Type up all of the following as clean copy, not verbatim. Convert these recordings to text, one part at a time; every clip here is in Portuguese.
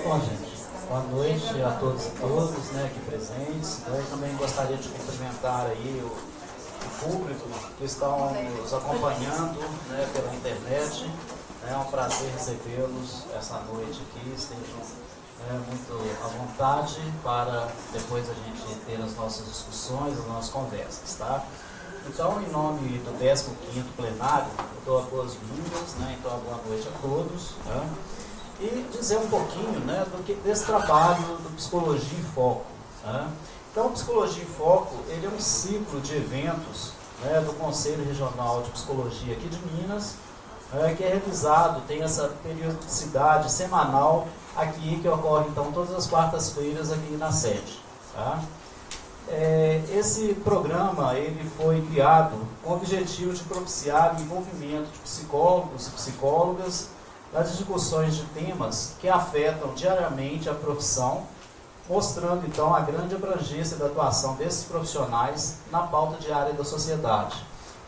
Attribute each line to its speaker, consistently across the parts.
Speaker 1: Bom, gente, boa noite a todos e todas, né, aqui presentes. Eu também gostaria de cumprimentar aí o público que estão nos acompanhando, né, pela internet. É um prazer recebê-los essa noite aqui. Estejam muito à vontade para depois a gente ter as nossas discussões, as nossas conversas, tá? Então, em nome do 15º plenário, eu dou as boas-vindas, né, então boa noite a todos, né? E dizer um pouquinho, né, desse trabalho do Psicologia em Foco, né? Então, o Psicologia em Foco, ele é um ciclo de eventos, né, do Conselho Regional de Psicologia aqui de Minas, que é realizado, tem essa periodicidade semanal aqui, que ocorre então todas as quartas-feiras aqui na sede, tá? Esse programa ele foi criado com o objetivo de propiciar o envolvimento de psicólogos e psicólogas nas discussões de temas que afetam diariamente a profissão, mostrando então a grande abrangência da atuação desses profissionais na pauta diária da sociedade.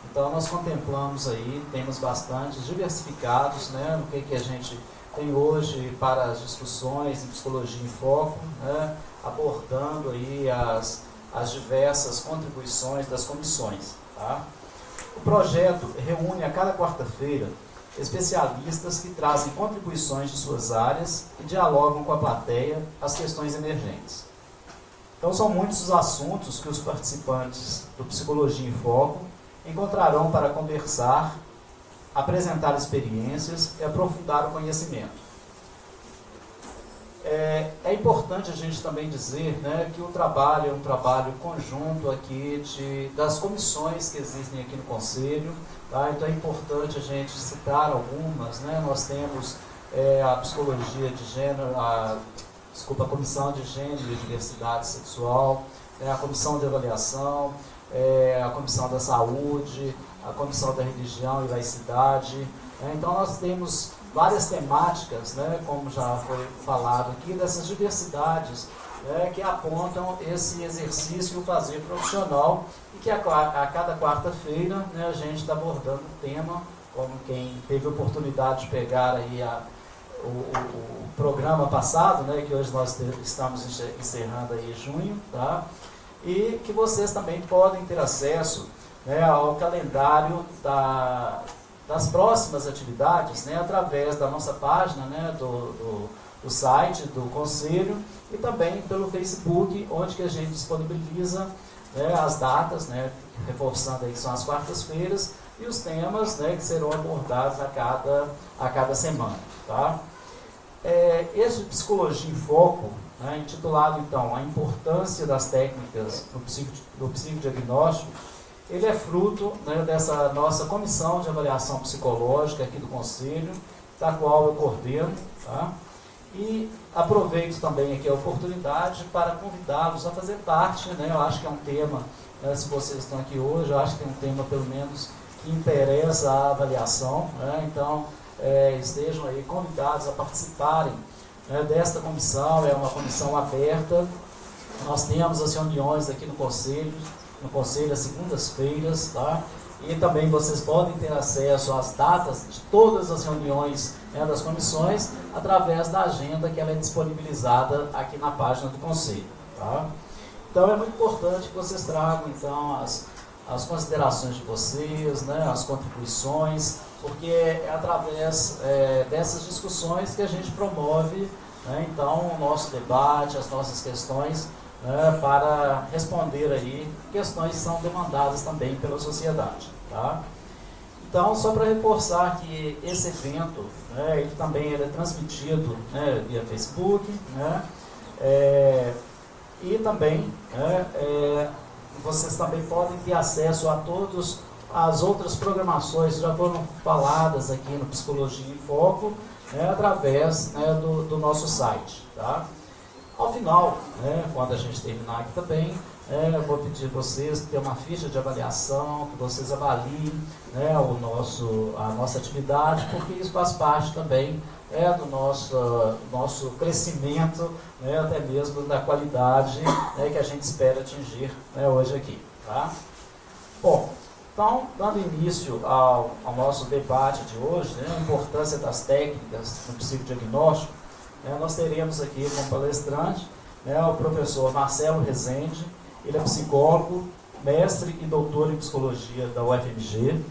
Speaker 1: Então nós contemplamos aí temas bastante diversificados, né, no que a gente tem hoje para as discussões em Psicologia em Foco, né, abordando aí as diversas contribuições das comissões, tá? O projeto reúne a cada quarta-feira especialistas que trazem contribuições de suas áreas e dialogam com a plateia as questões emergentes. Então são muitos os assuntos que os participantes do Psicologia em Foco encontrarão para conversar, apresentar experiências e aprofundar o conhecimento. É importante a gente também dizer, né, que o trabalho é um trabalho conjunto aqui das comissões que existem aqui no Conselho, tá? Então é importante a gente citar algumas, né? Nós temos a Psicologia de Gênero, a Comissão de Gênero e Diversidade Sexual, a Comissão de Avaliação, a Comissão da Saúde, a Comissão da Religião e Laicidade. Então nós temos várias temáticas, né, como já foi falado aqui, dessas diversidades, né, que apontam esse exercício e o fazer profissional, e que a cada quarta-feira, né, a gente está abordando um tema, como quem teve a oportunidade de pegar aí o programa passado, né, que hoje nós estamos encerrando aí em junho, tá? E que vocês também podem ter acesso, né, ao calendário das próximas atividades, né, através da nossa página, né, do site do Conselho e também pelo Facebook, onde que a gente disponibiliza, né, as datas, né, reforçando aí que são as quartas-feiras, e os temas, né, que serão abordados a cada semana, tá? Esse Psicologia em Foco, né, intitulado então A Importância das Técnicas do Psicodiagnóstico, ele é fruto, né, dessa nossa comissão de avaliação psicológica aqui do Conselho, da qual eu coordeno, tá? E aproveito também aqui a oportunidade para convidá-los a fazer parte, né? Eu acho que é um tema, né, se vocês estão aqui hoje, eu acho que é um tema pelo menos que interessa a avaliação, né? Então estejam aí convidados a participarem, né, desta comissão. É uma comissão aberta. Nós temos as reuniões aqui no Conselho às segundas-feiras, tá? E também vocês podem ter acesso às datas de todas as reuniões, né, das comissões através da agenda que ela é disponibilizada aqui na página do Conselho, tá? Então é muito importante que vocês tragam então as considerações de vocês, né, as contribuições, porque é através dessas discussões que a gente promove, né, então o nosso debate, as nossas questões, né, para responder aí questões que são demandadas também pela sociedade, tá? Então, só para reforçar que esse evento, né, ele também é transmitido, né, via Facebook, né, e também, né, vocês também podem ter acesso a todas as outras programações que já foram faladas aqui no Psicologia em Foco, né, através, né, do nosso site, tá? Ao final, né, quando a gente terminar aqui também, eu vou pedir a vocês que tenham uma ficha de avaliação, que vocês avaliem, né, a nossa atividade, porque isso faz parte também do nosso crescimento, né, até mesmo da qualidade, né, que a gente espera atingir, né, hoje aqui, tá? Bom, então, dando início ao nosso debate de hoje, né, a importância das técnicas no psicodiagnóstico, nós teremos aqui como palestrante o professor Marcelo Rezende. Ele é psicólogo, mestre e doutor em psicologia da UFMG,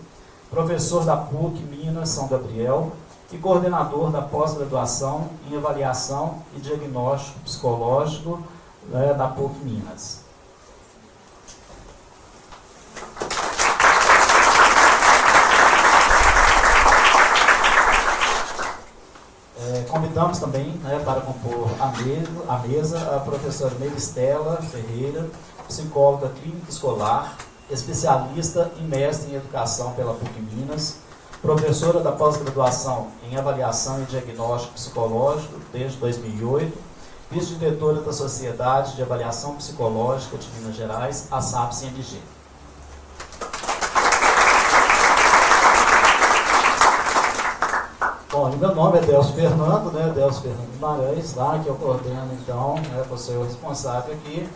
Speaker 1: professor da PUC Minas São Gabriel e coordenador da pós-graduação em avaliação e diagnóstico psicológico da PUC Minas. Convidamos também para compor a mesa a professora Melistela Ferreira, psicóloga clínica escolar, especialista e mestre em educação pela PUC Minas, professora da pós-graduação em avaliação e diagnóstico psicológico desde 2008, vice-diretora da Sociedade de Avaliação Psicológica de Minas Gerais, a SAPS-MG. Bom, e meu nome é Delcio Fernando, Delcio Fernando Guimarães, que eu coordeno, então, vou ser o responsável aqui,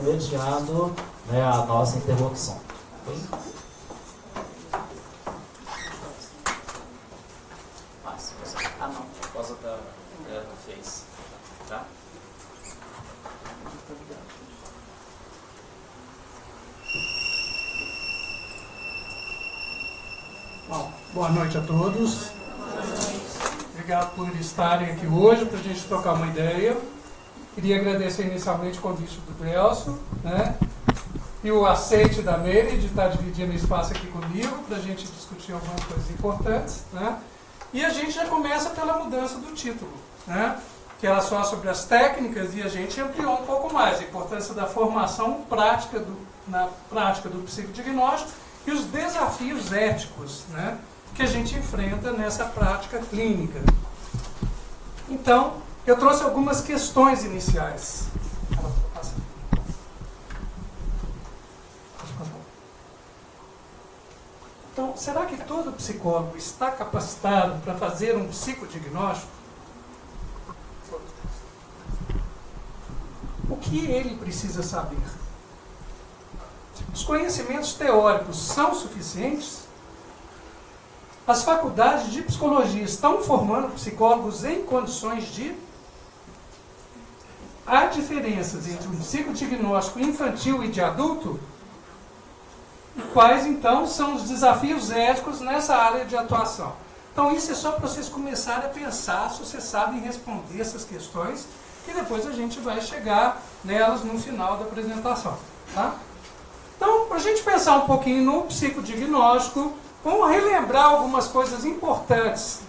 Speaker 1: mediando a nossa interlocução. Okay? Não, por causa do Face, tá?
Speaker 2: Bom, boa noite a todos. Obrigado por estarem aqui hoje para a gente trocar uma ideia. Queria agradecer inicialmente o convite do Delcio, e o aceite da Meire de estar dividindo o espaço aqui comigo para a gente discutir algumas coisas importantes. E a gente já começa pela mudança do título, que era só sobre as técnicas, e a gente ampliou um pouco mais a importância da formação prática na prática do psicodiagnóstico e os desafios éticos que a gente enfrenta nessa prática clínica. Então, eu trouxe algumas questões iniciais. Então, será que todo psicólogo está capacitado para fazer um psicodiagnóstico? O que ele precisa saber? Os conhecimentos teóricos são suficientes? As faculdades de psicologia estão formando psicólogos em condições de... Há diferenças entre um psicodiagnóstico infantil e de adulto? E quais, então, são os desafios éticos nessa área de atuação? Então, isso é só para vocês começarem a pensar se vocês sabem responder essas questões, e depois a gente vai chegar nelas no final da apresentação. Tá? Então, para a gente pensar um pouquinho no psicodiagnóstico, vamos relembrar algumas coisas importantes.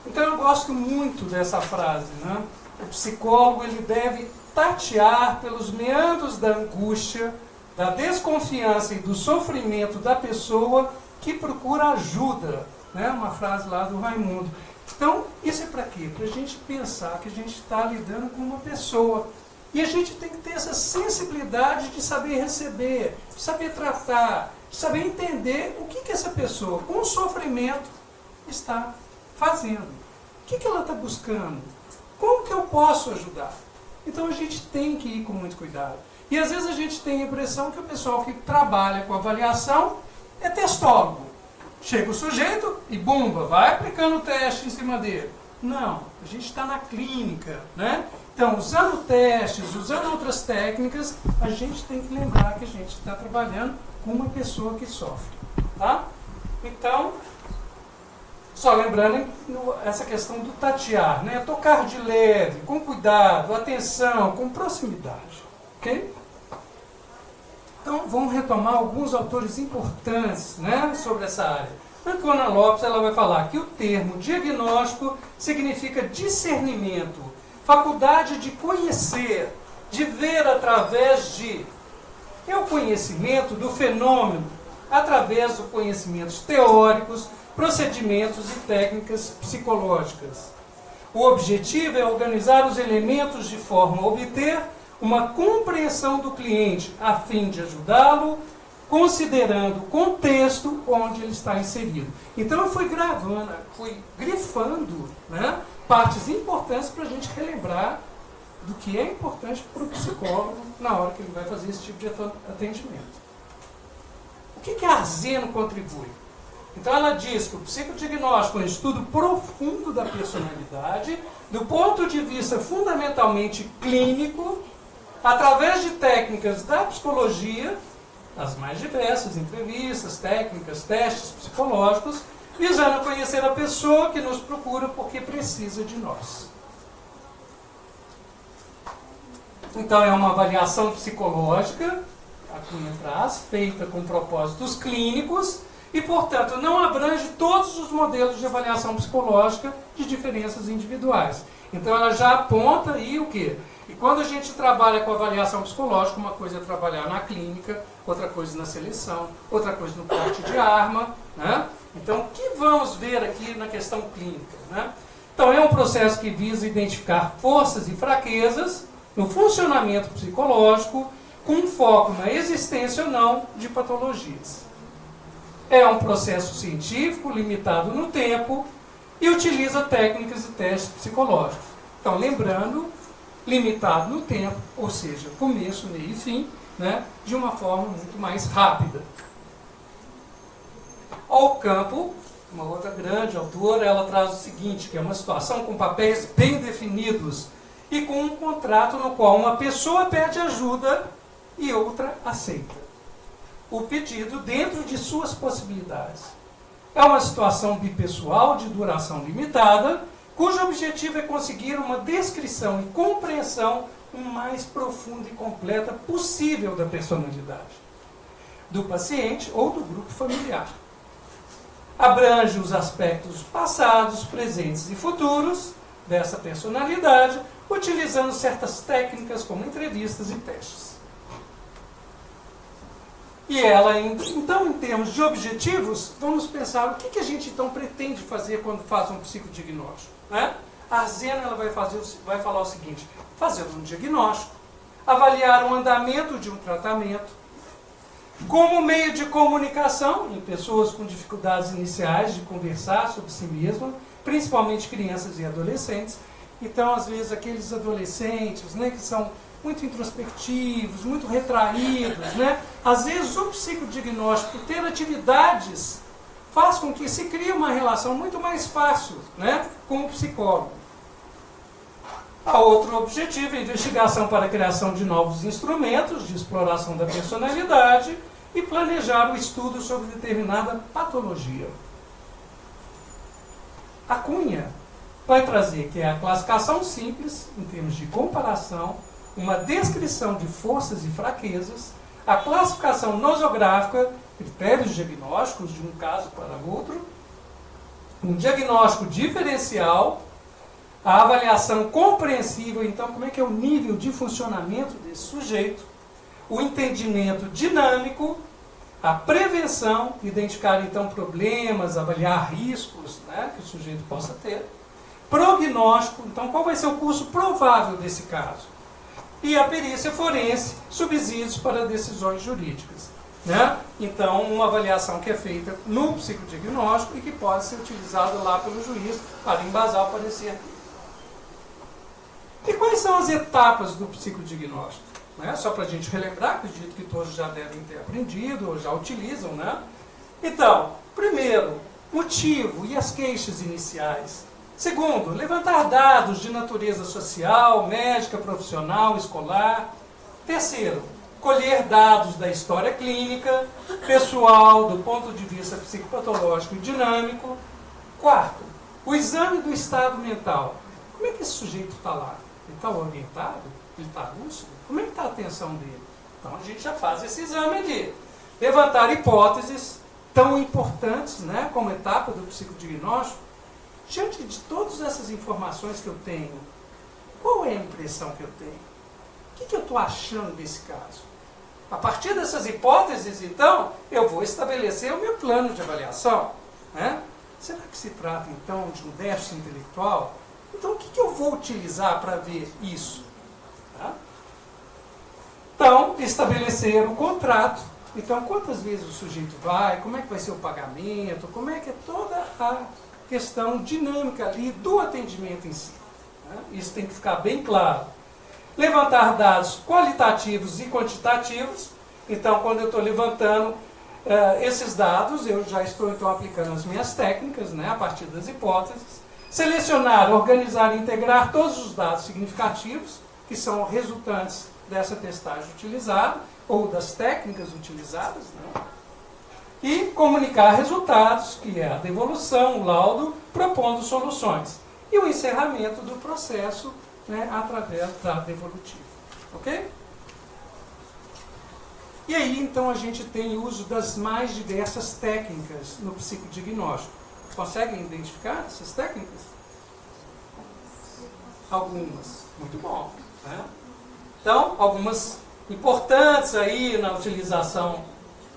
Speaker 2: Então, eu gosto muito dessa frase. O psicólogo ele deve tatear pelos meandros da angústia, da desconfiança e do sofrimento da pessoa que procura ajuda. Uma frase lá do Raimundo. Então, isso é para quê? Para a gente pensar que a gente está lidando com uma pessoa. E a gente tem que ter essa sensibilidade de saber receber, de saber tratar, de saber entender o que essa pessoa, com sofrimento, está fazendo. O que ela está buscando? Como que eu posso ajudar? Então a gente tem que ir com muito cuidado. E às vezes a gente tem a impressão que o pessoal que trabalha com avaliação é testólogo. Chega o sujeito e bumba, vai aplicando o teste em cima dele. Não, a gente está na clínica, Então, usando testes, usando outras técnicas, a gente tem que lembrar que a gente está trabalhando com uma pessoa que sofre. Tá? Então, só lembrando essa questão do tatear, tocar de leve, com cuidado, atenção, com proximidade. Ok? Então, vamos retomar alguns autores importantes sobre essa área. Ana Lopes ela vai falar que o termo diagnóstico significa discernimento, faculdade de conhecer, de ver através de. É o conhecimento do fenômeno através dos conhecimentos teóricos, procedimentos e técnicas psicológicas. O objetivo é organizar os elementos de forma a obter uma compreensão do cliente, a fim de ajudá-lo, considerando o contexto onde ele está inserido. Então eu fui grifando partes importantes para a gente relembrar do que é importante para o psicólogo na hora que ele vai fazer esse tipo de atendimento. O que a Arzeno contribui? Então ela diz que o psicodiagnóstico é um estudo profundo da personalidade, do ponto de vista fundamentalmente clínico, através de técnicas da psicologia, as mais diversas, entrevistas, técnicas, testes psicológicos, visando conhecer a pessoa que nos procura porque precisa de nós. Então é uma avaliação psicológica, a Cunha traz, feita com propósitos clínicos e, portanto, não abrange todos os modelos de avaliação psicológica de diferenças individuais. Então ela já aponta aí o quê? E quando a gente trabalha com avaliação psicológica, uma coisa é trabalhar na clínica, outra coisa na seleção, outra coisa no porte de arma, né? Então, o que vamos ver aqui na questão clínica, né? Então, é um processo que visa identificar forças e fraquezas no funcionamento psicológico, com foco na existência ou não de patologias. É um processo científico limitado no tempo e utiliza técnicas e testes psicológicos. Então, lembrando, limitado no tempo, ou seja, começo, meio e fim, né, de uma forma muito mais rápida. Ao campo, uma outra grande autora, ela traz o seguinte, que é uma situação com papéis bem definidos e com um contrato no qual uma pessoa pede ajuda e outra aceita o pedido dentro de suas possibilidades. É uma situação bipessoal de duração limitada, cujo objetivo é conseguir uma descrição e compreensão o mais profunda e completa possível da personalidade do paciente ou do grupo familiar. Abrange os aspectos passados, presentes e futuros dessa personalidade, utilizando certas técnicas como entrevistas e testes. E ela, então, em termos de objetivos, vamos pensar o que a gente então pretende fazer quando faz um psicodiagnóstico, né? A Zena ela vai falar o seguinte: fazer um diagnóstico, avaliar o andamento de um tratamento, como meio de comunicação em pessoas com dificuldades iniciais de conversar sobre si mesma, principalmente crianças e adolescentes. Então, às vezes, aqueles adolescentes, né, que são muito introspectivos, muito retraídos, né? Às vezes o psicodiagnóstico, ter atividades, faz com que se crie uma relação muito mais fácil, né, com o psicólogo. A outro objetivo é a investigação para a criação de novos instrumentos de exploração da personalidade e planejar o estudo sobre determinada patologia. A Cunha vai trazer que é a classificação simples, em termos de comparação, uma descrição de forças e fraquezas, a classificação nosográfica, critérios diagnósticos de um caso para outro, um diagnóstico diferencial, a avaliação compreensível, então, como é que é o nível de funcionamento desse sujeito, o entendimento dinâmico, a prevenção, identificar, então, problemas, avaliar riscos, né, que o sujeito possa ter, prognóstico, então, qual vai ser o curso provável desse caso, e a perícia forense, subsídios para decisões jurídicas, né? Então, uma avaliação que é feita no psicodiagnóstico e que pode ser utilizada lá pelo juiz para embasar o parecer. E quais são as etapas do psicodiagnóstico? Né? Só para a gente relembrar, acredito que todos já devem ter aprendido ou já utilizam, né? Então, primeiro, motivo e as queixas iniciais. Segundo, levantar dados de natureza social, médica, profissional, escolar. Terceiro, colher dados da história clínica, pessoal, do ponto de vista psicopatológico e dinâmico. Quarto, o exame do estado mental. Como é que esse sujeito está lá? Ele está orientado? Ele está lúcido? Como é que está a atenção dele? Então a gente já faz esse exame de levantar hipóteses tão importantes, né, como etapa do psicodiagnóstico. Diante de todas essas informações que eu tenho, qual é a impressão que eu tenho? O que eu estou achando desse caso? A partir dessas hipóteses, então, eu vou estabelecer o meu plano de avaliação, né? Será que se trata, então, de um déficit intelectual? Então, o que eu vou utilizar para ver isso? Tá? Então, estabelecer o contrato. Então, quantas vezes o sujeito vai, como é que vai ser o pagamento, como é que é toda a questão dinâmica ali do atendimento em si. Né? Isso tem que ficar bem claro. Levantar dados qualitativos e quantitativos. Então, quando eu estou levantando esses dados, eu já estou então aplicando as minhas técnicas, né, a partir das hipóteses. Selecionar, organizar e integrar todos os dados significativos, que são resultantes dessa testagem utilizada, ou das técnicas utilizadas, né? E comunicar resultados, que é a devolução, o laudo, propondo soluções. E o encerramento do processo, né, através da devolutiva. Ok? E aí, então, a gente tem uso das mais diversas técnicas no psicodiagnóstico. Conseguem identificar essas técnicas? Algumas. Muito bom. Né? Então, algumas importantes aí na utilização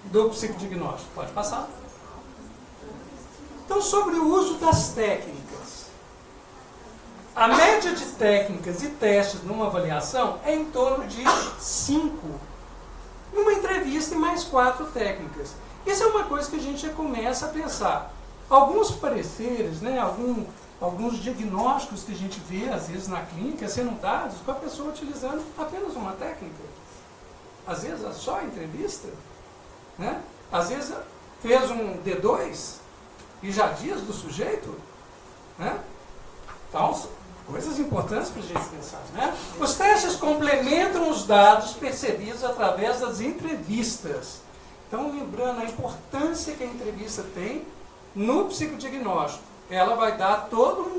Speaker 2: do psicodiagnóstico. Pode passar. Então, sobre o uso das técnicas. A média de técnicas e testes numa avaliação é em torno de 5. Numa entrevista e mais 4 técnicas. Isso é uma coisa que a gente já começa a pensar. Alguns pareceres, né, alguns diagnósticos que a gente vê, às vezes, na clínica, sendo dados com a pessoa utilizando apenas uma técnica. Às vezes, só a entrevista. Né? Às vezes, fez um D2 e já diz do sujeito. Né? Então, coisas importantes para a gente pensar. Né? Os testes complementam os dados percebidos através das entrevistas. Então, lembrando a importância que a entrevista tem no psicodiagnóstico. Ela vai dar toda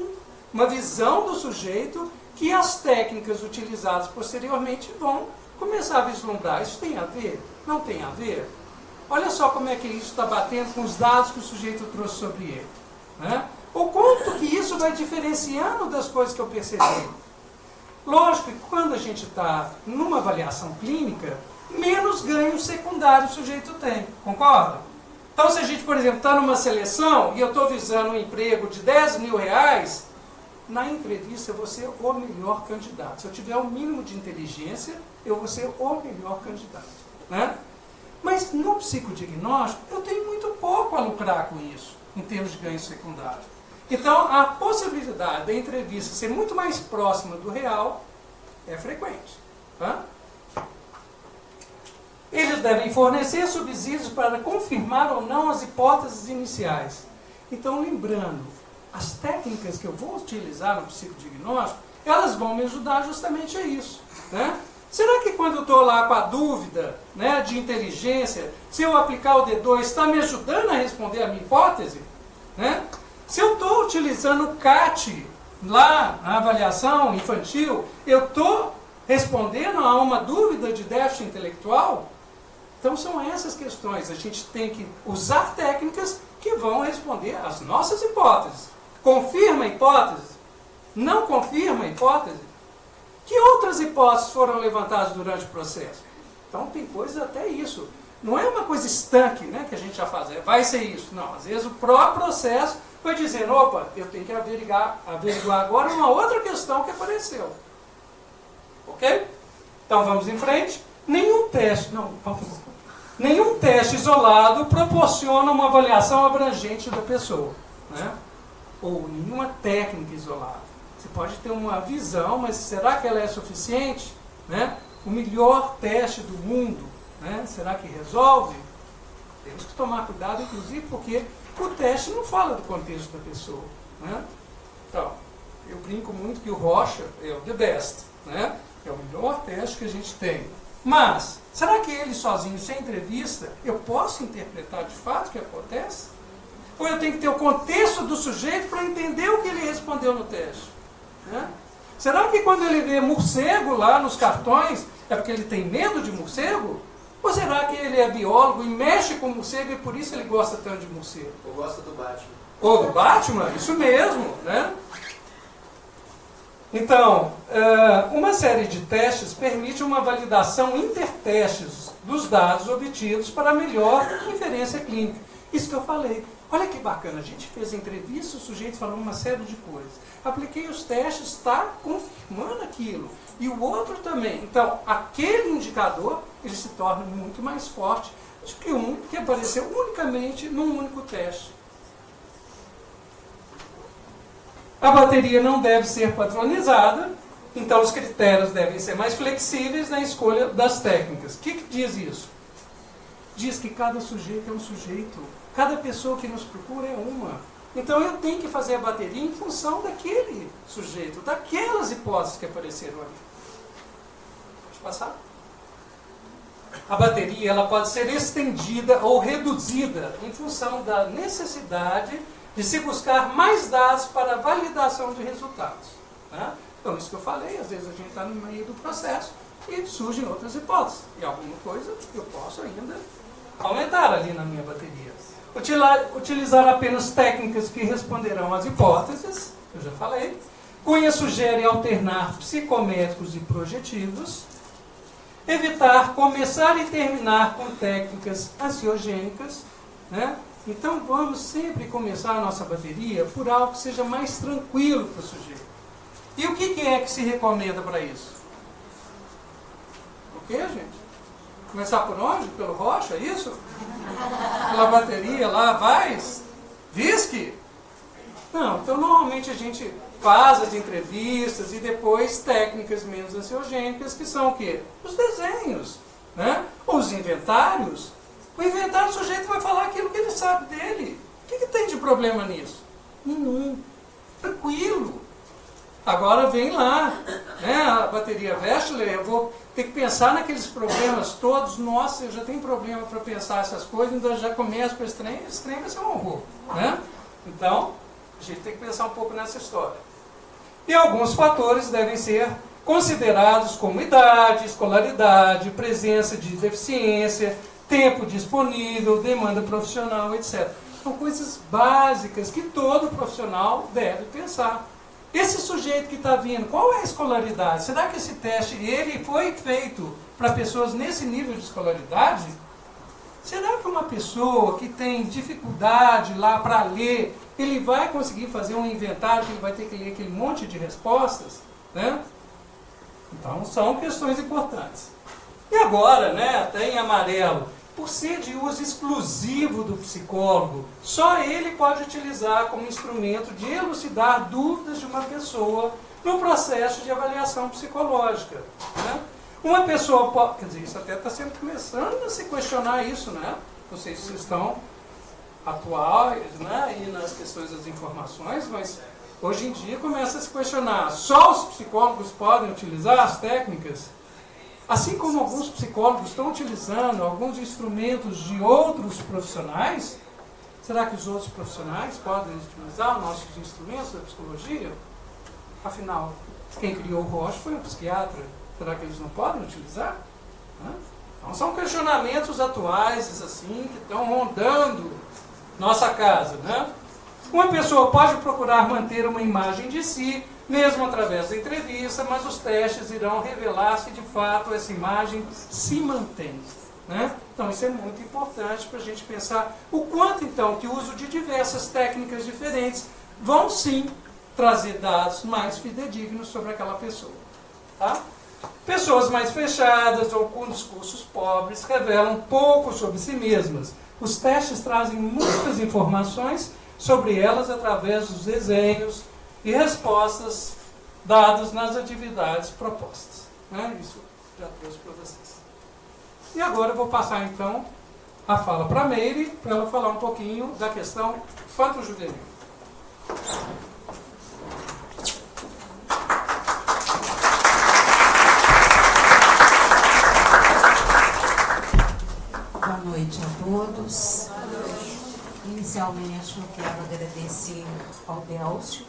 Speaker 2: uma visão do sujeito que as técnicas utilizadas posteriormente vão começar a vislumbrar. Isso tem a ver? Não tem a ver? Olha só como é que isso está batendo com os dados que o sujeito trouxe sobre ele. Né? O quanto que isso vai diferenciando das coisas que eu percebi. Lógico que quando a gente está numa avaliação clínica, menos ganho secundário o sujeito tem. Concorda? Então, se a gente, por exemplo, está numa seleção e eu estou visando um emprego de R$10.000, na entrevista eu vou ser o melhor candidato. Se eu tiver o mínimo de inteligência, eu vou ser o melhor candidato. Né? Mas no psicodiagnóstico, eu tenho muito pouco a lucrar com isso, em termos de ganho secundário. Então, a possibilidade da entrevista ser muito mais próxima do real é frequente. Tá? Eles devem fornecer subsídios para confirmar ou não as hipóteses iniciais. Então, lembrando, as técnicas que eu vou utilizar no psicodiagnóstico, elas vão me ajudar justamente a isso. Né? Será que quando eu estou lá com a dúvida, né, de inteligência, se eu aplicar o D2, está me ajudando a responder a minha hipótese? Né? Se eu estou utilizando o CAT lá na avaliação infantil, eu estou respondendo a uma dúvida de déficit intelectual? Então são essas questões. A gente tem que usar técnicas que vão responder às nossas hipóteses. Confirma a hipótese? Não confirma a hipótese? Que outras hipóteses foram levantadas durante o processo? Então tem coisas até isso. Não é uma coisa estanque, né, que a gente já faz. Vai ser isso. Não, às vezes o próprio processo vai dizendo, opa, eu tenho que averiguar agora uma outra questão que apareceu. Ok? Então vamos em frente. Nenhum teste isolado proporciona uma avaliação abrangente da pessoa. Né? Ou nenhuma técnica isolada. Você pode ter uma visão, mas será que ela é suficiente? Né? O melhor teste do mundo, né? Será que resolve? Temos que tomar cuidado, inclusive, porque o teste não fala do contexto da pessoa. Né? Então, eu brinco muito que o Rocha é o the best. Né? É o melhor teste que a gente tem. Mas, será que ele sozinho, sem entrevista, eu posso interpretar de fato o que acontece? Ou eu tenho que ter o contexto do sujeito para entender o que ele respondeu no teste? Né? Será que quando ele vê morcego lá nos cartões, é porque ele tem medo de morcego? Ou será que ele é biólogo e mexe com morcego e por isso ele gosta tanto de morcego?
Speaker 3: Ou gosta do Batman.
Speaker 2: Ou do Batman? Isso mesmo, né? Então, uma série de testes permite uma validação intertestes dos dados obtidos para melhor inferência clínica. Isso que eu falei. Olha que bacana, a gente fez a entrevista, o sujeito falou uma série de coisas. Apliquei os testes, está confirmando aquilo. E o outro também. Então, aquele indicador, ele se torna muito mais forte do que um que apareceu unicamente num único teste. A bateria não deve ser padronizada, então os critérios devem ser mais flexíveis na escolha das técnicas. O que diz isso? diz que cada sujeito é um sujeito, cada pessoa que nos procura é uma. Então eu tenho que fazer a bateria em função daquele sujeito, daquelas hipóteses que apareceram ali. Pode passar? A bateria ela pode ser estendida ou reduzida em função da necessidade de se buscar mais dados para a validação de resultados. Né? Então, isso que eu falei, às vezes a gente está no meio do processo e surgem outras hipóteses. E alguma coisa eu posso ainda aumentar ali na minha bateria. Utilizar apenas técnicas que responderão às hipóteses, eu já falei. Cunha sugere alternar psicométricos e projetivos. Evitar começar e terminar com técnicas ansiogênicas. Né? Então vamos sempre começar a nossa bateria por algo que seja mais tranquilo para o sujeito. E o que é que se recomenda para isso? O que, gente? Começar por onde? Pelo Rocha, isso? Pela bateria lá, Vais? Whisky? Não, então normalmente a gente faz as entrevistas e depois técnicas menos ansiogênicas, que são o quê? Os desenhos, né? Os inventários. O inventário, o sujeito vai falar aquilo que ele sabe dele. O que tem de problema nisso? Nenhum. Tranquilo. Agora vem lá, né, a bateria Wechsler, eu vou ter que pensar naqueles problemas todos. Nossa, eu já tenho problema para pensar essas coisas, então eu já começo com esse trem vai ser um horror. Né? Então, a gente tem que pensar um pouco nessa história. E alguns fatores devem ser considerados como idade, escolaridade, presença de deficiência, tempo disponível, demanda profissional, etc. São coisas básicas que todo profissional deve pensar. Esse sujeito que está vindo, qual é a escolaridade? Será que esse teste ele foi feito para pessoas nesse nível de escolaridade? Será que uma pessoa que tem dificuldade lá para ler, ele vai conseguir fazer um inventário que ele vai ter que ler aquele monte de respostas? Né? Então, são questões importantes. E agora, né, até em amarelo, por ser de uso exclusivo do psicólogo, só ele pode utilizar como instrumento de elucidar dúvidas de uma pessoa no processo de avaliação psicológica. Né? Uma pessoa pode... Quer dizer, isso até está começando a se questionar isso, né? Não sei se vocês estão atuais, né, e nas questões das informações, mas hoje em dia começa a se questionar. Só os psicólogos podem utilizar as técnicas? Assim como alguns psicólogos estão utilizando alguns instrumentos de outros profissionais, será que os outros profissionais podem utilizar nossos instrumentos da psicologia? Afinal, quem criou o Roche foi um psiquiatra. Será que eles não podem utilizar? Então, são questionamentos atuais, assim, que estão rondando nossa casa. Né? Uma pessoa pode procurar manter uma imagem de si, mesmo através da entrevista, mas os testes irão revelar se de fato essa imagem se mantém. Né? Então isso é muito importante para a gente pensar o quanto então que o uso de diversas técnicas diferentes vão sim trazer dados mais fidedignos sobre aquela pessoa. Tá? Pessoas mais fechadas ou com discursos pobres revelam pouco sobre si mesmas. Os testes trazem muitas informações sobre elas através dos desenhos e respostas dadas nas atividades propostas. Né? Isso já trouxe para vocês. E agora eu vou passar então a fala para a Meire, para ela falar um pouquinho da questão infanto-juvenil.
Speaker 3: Boa noite a todos. Inicialmente eu quero agradecer ao Délcio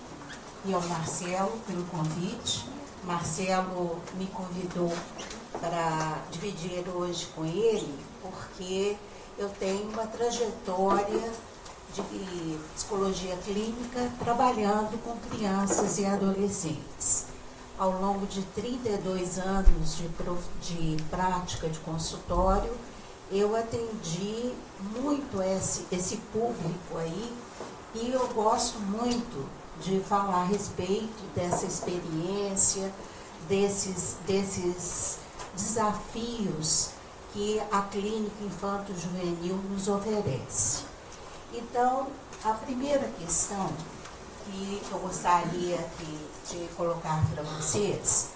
Speaker 3: e ao Marcelo pelo convite. Marcelo me convidou para dividir hoje com ele, porque eu tenho uma trajetória de psicologia clínica trabalhando com crianças e adolescentes. Ao longo de 32 anos de prática de consultório, eu atendi muito esse público aí, e eu gosto muito de falar a respeito dessa experiência, desses desafios que a clínica infanto-juvenil nos oferece. Então, a primeira questão que eu gostaria de colocar para vocês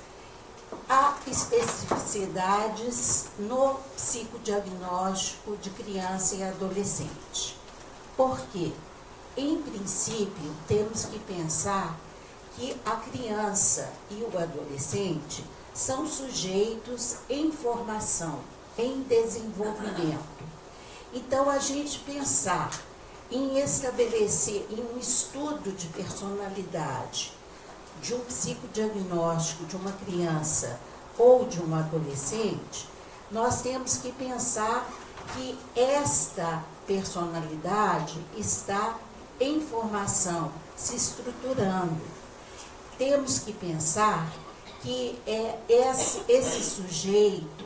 Speaker 3: há especificidades no psicodiagnóstico de criança e adolescente. Por quê? Em princípio, temos que pensar que a criança e o adolescente são sujeitos em formação, em desenvolvimento. Então, a gente pensar em estabelecer em um estudo de personalidade, de um psicodiagnóstico de uma criança ou de um adolescente, nós temos que pensar que esta personalidade está em formação, se estruturando. Temos que pensar que esse sujeito,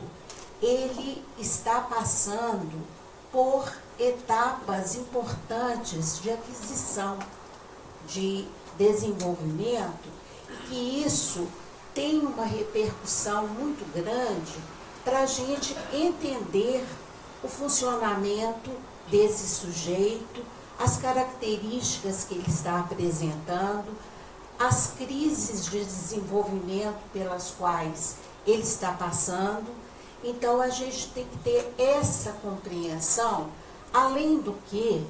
Speaker 3: ele está passando por etapas importantes de aquisição, de desenvolvimento, e que isso tem uma repercussão muito grande para a gente entender o funcionamento desse sujeito, as características que ele está apresentando, as crises de desenvolvimento pelas quais ele está passando. Então, a gente tem que ter essa compreensão, além do que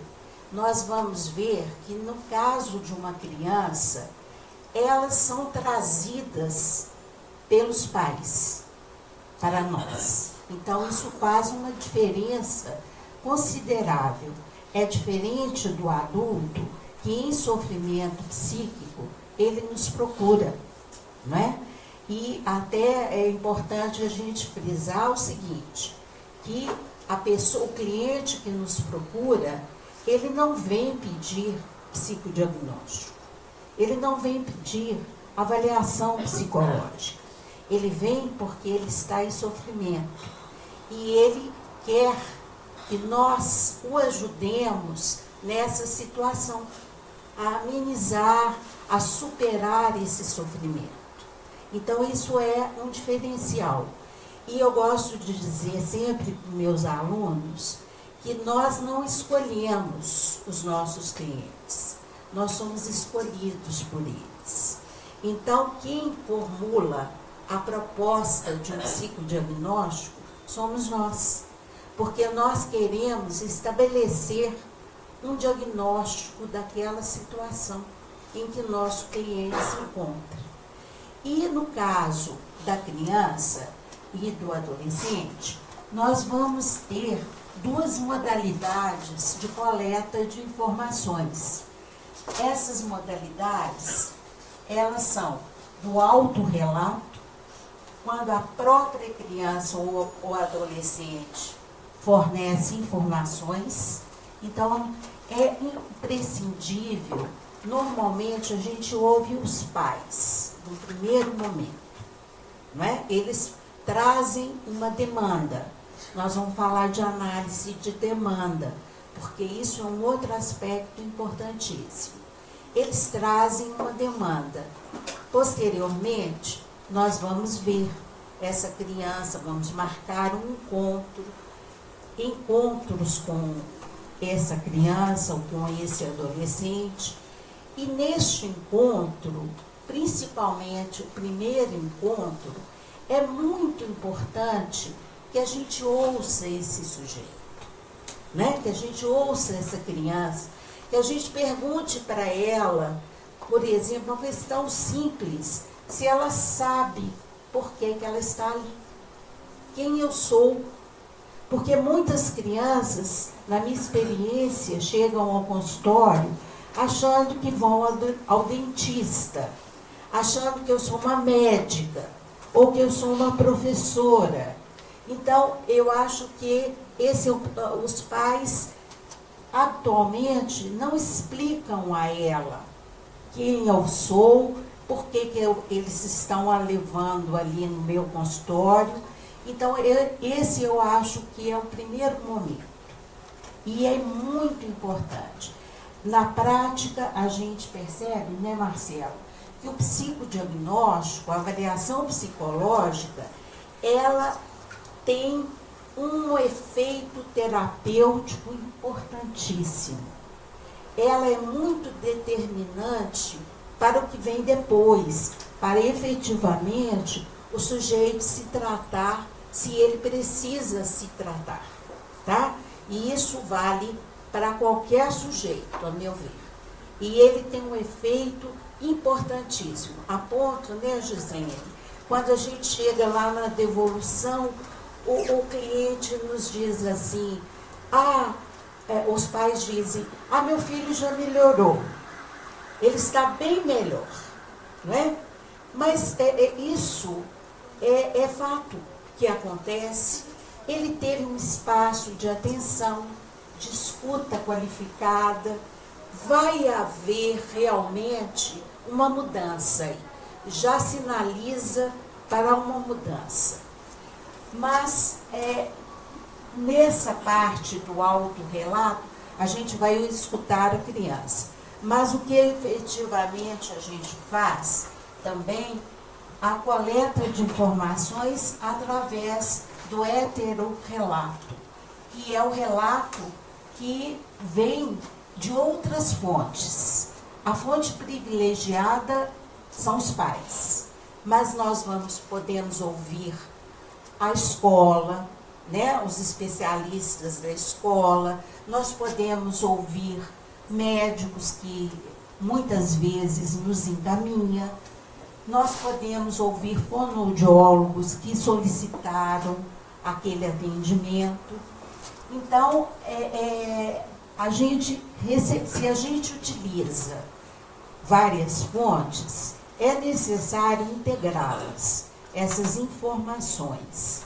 Speaker 3: nós vamos ver que, no caso de uma criança, elas são trazidas pelos pais para nós. Então, isso faz uma diferença considerável. É diferente do adulto que, em sofrimento psíquico, ele nos procura, não é? E até é importante a gente frisar o seguinte, que a pessoa, o cliente que nos procura, ele não vem pedir psicodiagnóstico, ele não vem pedir avaliação psicológica, ele vem porque ele está em sofrimento e ele quer que nós o ajudemos nessa situação, a amenizar, a superar esse sofrimento. Então, isso é um diferencial. E eu gosto de dizer sempre para meus alunos que nós não escolhemos os nossos clientes, nós somos escolhidos por eles. Então, quem formula a proposta de um psicodiagnóstico somos nós, porque nós queremos estabelecer um diagnóstico daquela situação em que nosso cliente se encontra. E no caso da criança e do adolescente, nós vamos ter duas modalidades de coleta de informações. Essas modalidades, elas são do autorrelato, quando a própria criança ou adolescente fornece informações. Então, é imprescindível. Normalmente, a gente ouve os pais, no primeiro momento, não é? Eles trazem uma demanda. Nós vamos falar de análise de demanda, porque isso é um outro aspecto importantíssimo. Eles trazem uma demanda. Posteriormente, nós vamos ver essa criança, vamos marcar um encontros com essa criança ou com esse adolescente. E neste encontro, principalmente o primeiro encontro, é muito importante que a gente ouça esse sujeito, né? Que a gente ouça essa criança, que a gente pergunte para ela, por exemplo, uma questão simples, se ela sabe por que ela está ali, quem eu sou. Porque muitas crianças, na minha experiência, chegam ao consultório achando que vão ao dentista, achando que eu sou uma médica, ou que eu sou uma professora. Então, eu acho que os pais, atualmente, não explicam a ela quem eu sou, por que eles estão a levando ali no meu consultório. Então, esse eu acho que é o primeiro momento. E é muito importante. Na prática, a gente percebe, né, Marcelo, que o psicodiagnóstico, a avaliação psicológica, ela tem um efeito terapêutico importantíssimo. Ela é muito determinante para o que vem depois, para efetivamente o sujeito se tratar, se ele precisa se tratar, tá? E isso vale para qualquer sujeito, a meu ver. E ele tem um efeito importantíssimo, a ponto, né, Gisele, quando a gente chega lá na devolução, o cliente nos diz assim, os pais dizem, meu filho já melhorou, ele está bem melhor, não é? Mas isso é fato que acontece. Ele teve um espaço de atenção, de escuta qualificada, vai haver realmente uma mudança aí, já sinaliza para uma mudança. Mas nessa parte do autorrelato, a gente vai escutar a criança. Mas o que efetivamente a gente faz também, a coleta de informações através do heterorrelato, que é o relato que vem de outras fontes. A fonte privilegiada são os pais, mas nós podemos ouvir a escola, né, os especialistas da escola, nós podemos ouvir médicos que muitas vezes nos encaminham, nós podemos ouvir fonoaudiólogos que solicitaram aquele atendimento. Então, se a gente utiliza várias fontes, é necessário integrá-las, essas informações.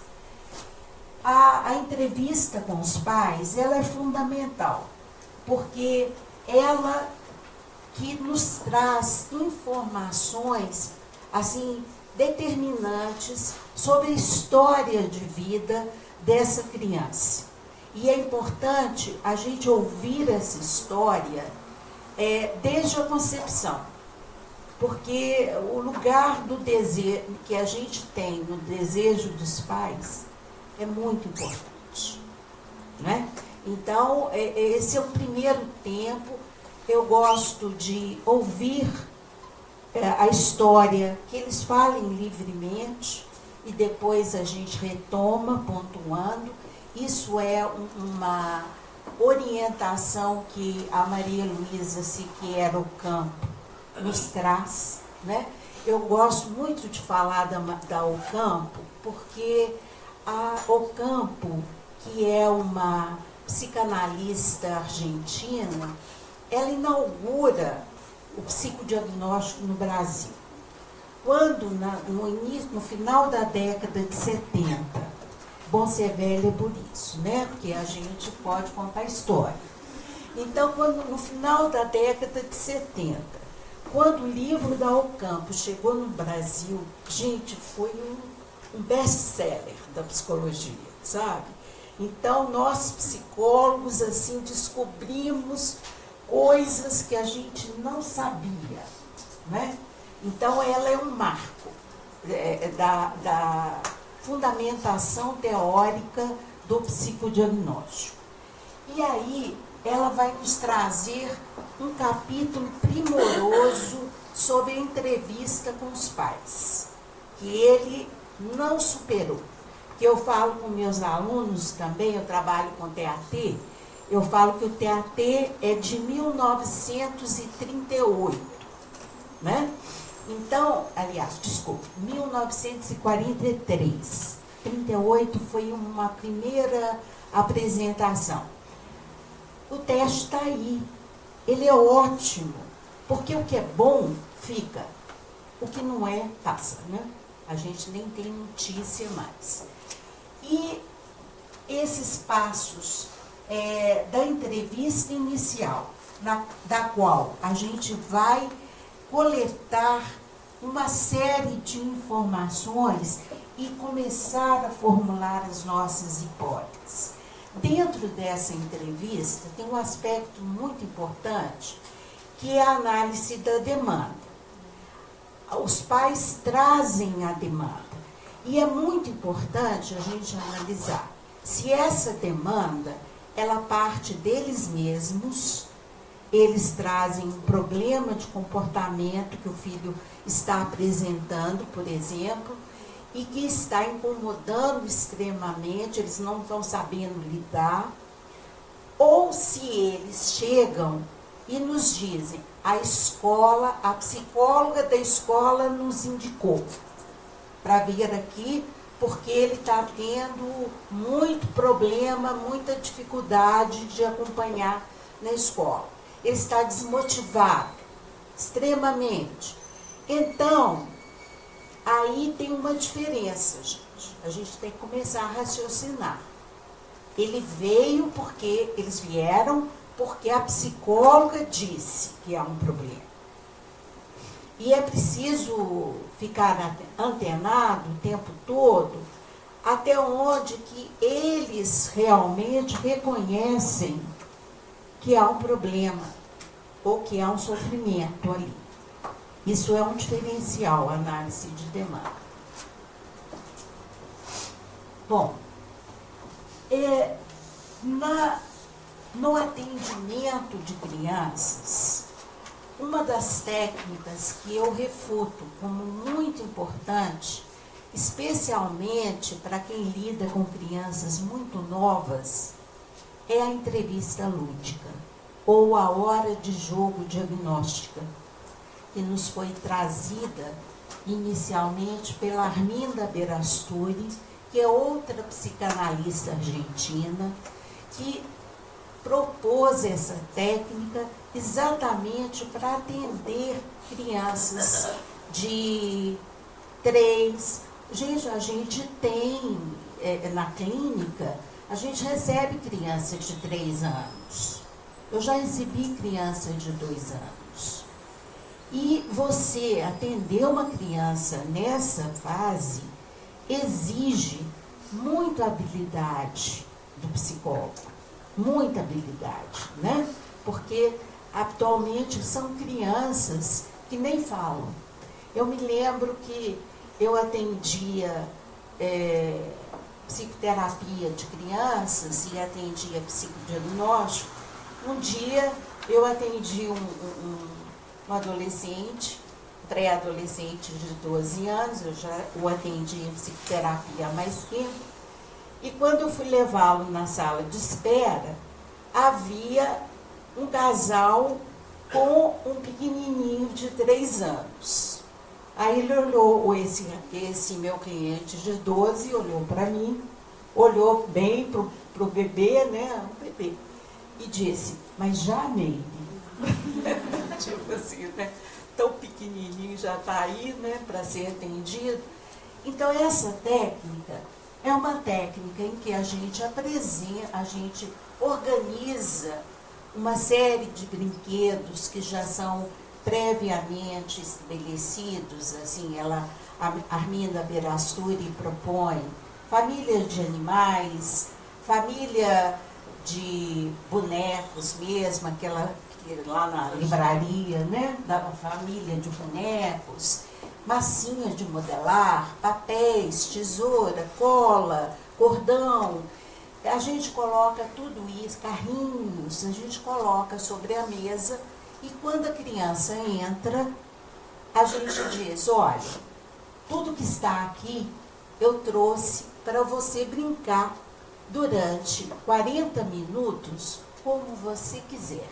Speaker 3: A entrevista com os pais, ela é fundamental, porque ela que nos traz informações assim determinantes sobre a história de vida dessa criança. E é importante a gente ouvir essa história desde a concepção, porque o lugar do desejo que a gente tem no desejo dos pais é muito importante, né? Então, esse é o primeiro tempo. Eu gosto de ouvir a história, que eles falem livremente, e depois a gente retoma, pontuando. Isso é uma orientação que a Maria Luísa Siqueira Ocampo nos traz, né? Eu gosto muito de falar da Ocampo, porque a Ocampo, que é uma psicanalista argentina, ela inaugura o psicodiagnóstico no Brasil. Quando, no final da década de 70, bom ser velho é por isso, né? Porque a gente pode contar a história. Então, no final da década de 70, quando o livro da Ocampo chegou no Brasil, gente, foi um best-seller da psicologia, sabe? Então, nós psicólogos, assim, descobrimos coisas que a gente não sabia, né? Então, ela é um marco da fundamentação teórica do psicodiagnóstico. E aí, ela vai nos trazer um capítulo primoroso sobre a entrevista com os pais, que ele não superou. Que eu falo com meus alunos também, eu trabalho com TAT, eu falo que o TAT é de 1938, né? Então, aliás, desculpe, 1943. 38 foi uma primeira apresentação. O teste está aí. Ele é ótimo, porque o que é bom fica, o que não é, passa, né? A gente nem tem notícia mais. E esses passos da entrevista inicial, da qual a gente vai coletar uma série de informações e começar a formular as nossas hipóteses. Dentro dessa entrevista tem um aspecto muito importante, que é a análise da demanda. Os pais trazem a demanda e é muito importante a gente analisar se essa demanda, ela parte deles mesmos. Eles trazem um problema de comportamento que o filho está apresentando, por exemplo, e que está incomodando extremamente, eles não estão sabendo lidar, ou se eles chegam e nos dizem, a escola, a psicóloga da escola nos indicou para vir aqui, porque ele está tendo muito problema, muita dificuldade de acompanhar na escola. Ele está desmotivado, extremamente. Então, aí tem uma diferença, gente. A gente tem que começar a raciocinar. Eles vieram porque a psicóloga disse que há um problema. E é preciso ficar antenado o tempo todo até onde que eles realmente reconhecem que há um problema ou que há um sofrimento ali. Isso é um diferencial, análise de demanda. Bom, no atendimento de crianças, uma das técnicas que eu refuto como muito importante, especialmente para quem lida com crianças muito novas, é a entrevista lúdica, ou a hora de jogo diagnóstica, que nos foi trazida inicialmente pela Arminda Berasturi, que é outra psicanalista argentina, que propôs essa técnica exatamente para atender crianças de 3. Gente, a gente tem, na clínica, a gente recebe criança de 3 anos. Eu já exibi criança de 2 anos. E você atender uma criança nessa fase exige muita habilidade do psicólogo. Muita habilidade, né? Porque atualmente são crianças que nem falam. Eu me lembro que eu atendia psicoterapia de crianças e atendia psicodiagnóstico. Um dia eu atendi um adolescente, pré-adolescente de 12 anos, eu já o atendi em psicoterapia há mais tempo. E quando eu fui levá-lo na sala de espera, havia um casal com um pequenininho de 3 anos. Aí ele olhou, esse meu cliente de 12, olhou para mim, olhou bem pro bebê, né, o bebê, e disse, mas já amei. Tipo assim, né, tão pequenininho já está aí, né, para ser atendido. Então essa técnica é uma técnica em que a gente organiza uma série de brinquedos que já são previamente estabelecidos, assim, a Arminda Berasturi propõe família de animais, família de bonecos mesmo, aquela que lá na livraria, né, da família de bonecos, massinha de modelar, papéis, tesoura, cola, cordão. A gente coloca tudo isso, carrinhos, a gente coloca sobre a mesa e quando a criança entra, a gente diz, olha, tudo que está aqui eu trouxe para você brincar durante 40 minutos como você quiser.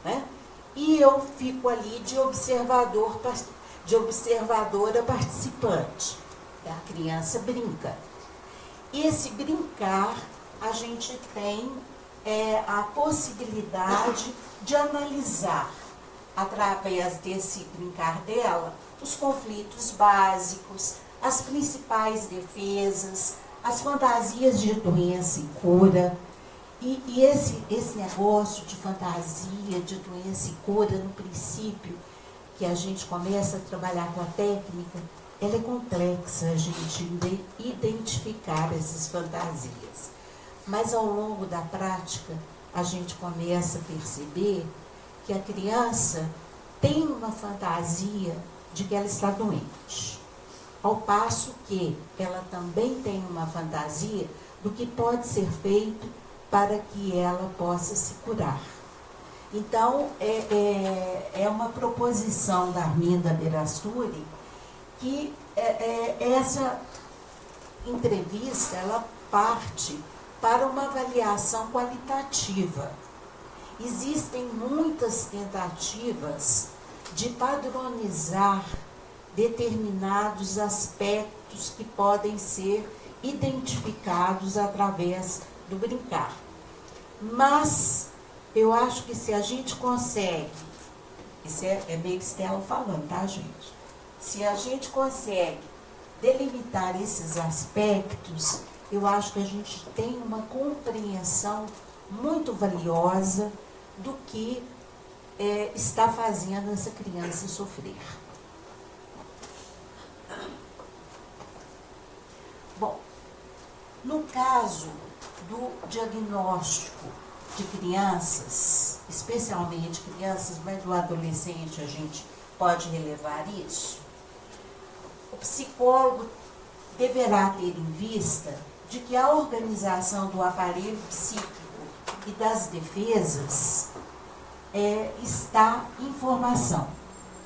Speaker 3: Né? E eu fico ali de observadora participante. A criança brinca. Esse brincar, a gente tem a possibilidade de analisar, através desse brincar dela, os conflitos básicos, as principais defesas, as fantasias de doença e cura. E esse negócio de fantasia, de doença e cura, no princípio, que a gente começa a trabalhar com a técnica, ela é complexa, a gente identificar essas fantasias. Mas ao longo da prática, a gente começa a perceber que a criança tem uma fantasia de que ela está doente. Ao passo que ela também tem uma fantasia do que pode ser feito para que ela possa se curar. Então, é uma proposição da Arminda Berasturi que essa entrevista, ela parte para uma avaliação qualitativa. Existem muitas tentativas de padronizar determinados aspectos que podem ser identificados através do brincar. Mas eu acho que se a gente consegue, isso é meio que Stella falando, tá, gente? Se a gente consegue delimitar esses aspectos, eu acho que a gente tem uma compreensão muito valiosa do que está fazendo essa criança sofrer. Bom, no caso do diagnóstico de crianças, especialmente crianças, mas do adolescente a gente pode relevar isso, o psicólogo deverá ter em vista de que a organização do aparelho psíquico e das defesas está em formação,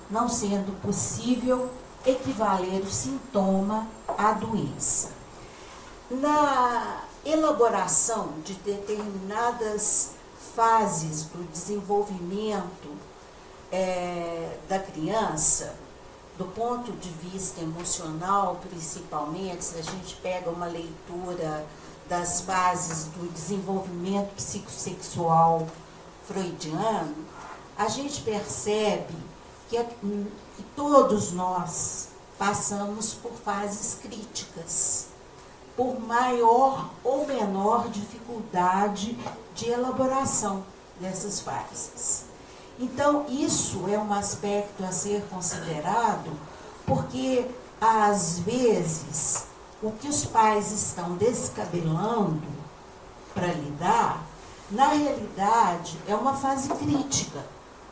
Speaker 3: não sendo possível equivaler o sintoma à doença. Na elaboração de determinadas fases do desenvolvimento da criança, do ponto de vista emocional, principalmente, se a gente pega uma leitura das fases do desenvolvimento psicossexual freudiano, a gente percebe que todos nós passamos por fases críticas, por maior ou menor dificuldade de elaboração dessas fases. Então, isso é um aspecto a ser considerado, porque, às vezes, o que os pais estão descabelando para lidar, na realidade, é uma fase crítica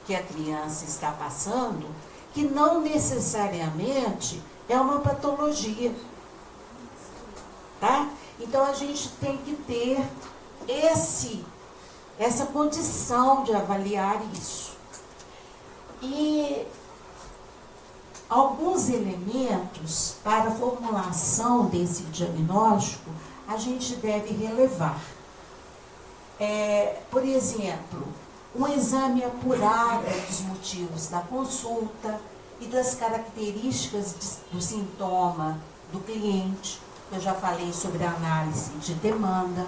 Speaker 3: que a criança está passando, que não necessariamente é uma patologia. Tá? Então, a gente tem que ter essa condição de avaliar isso. E alguns elementos para a formulação desse diagnóstico a gente deve relevar. Por exemplo, um exame apurado dos motivos da consulta e das características do sintoma do cliente. Eu já falei sobre a análise de demanda.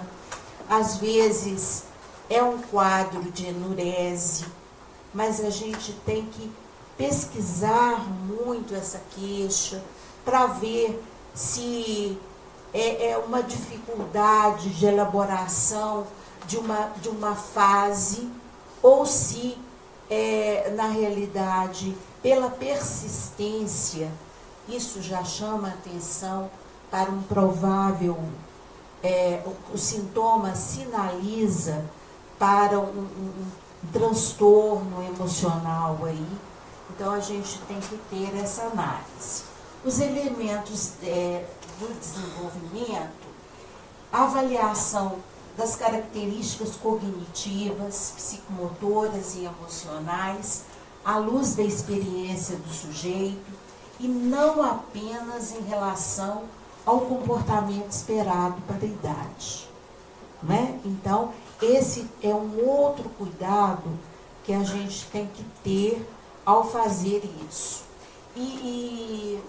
Speaker 3: Às vezes é um quadro de enurese, mas a gente tem que pesquisar muito essa queixa para ver se é uma dificuldade de elaboração de uma fase ou se na realidade, pela persistência, isso já chama atenção para um provável, o sintoma sinaliza para um transtorno emocional aí. Então, a gente tem que ter essa análise. Os elementos do desenvolvimento, a avaliação das características cognitivas, psicomotoras e emocionais, à luz da experiência do sujeito, e não apenas em relação ao comportamento esperado para a idade. Né? Então, esse é um outro cuidado que a gente tem que ter ao fazer isso. E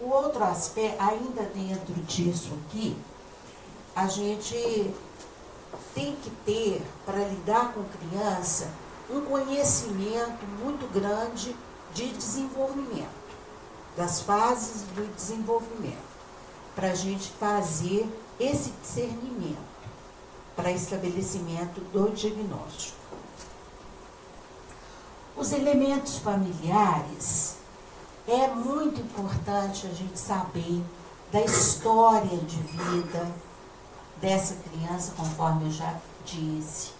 Speaker 3: o outro aspecto, ainda dentro disso aqui, a gente tem que ter, para lidar com criança, um conhecimento muito grande de desenvolvimento, das fases do desenvolvimento, para a gente fazer esse discernimento, para estabelecimento do diagnóstico. Os elementos familiares, é muito importante a gente saber da história de vida dessa criança, conforme eu já disse,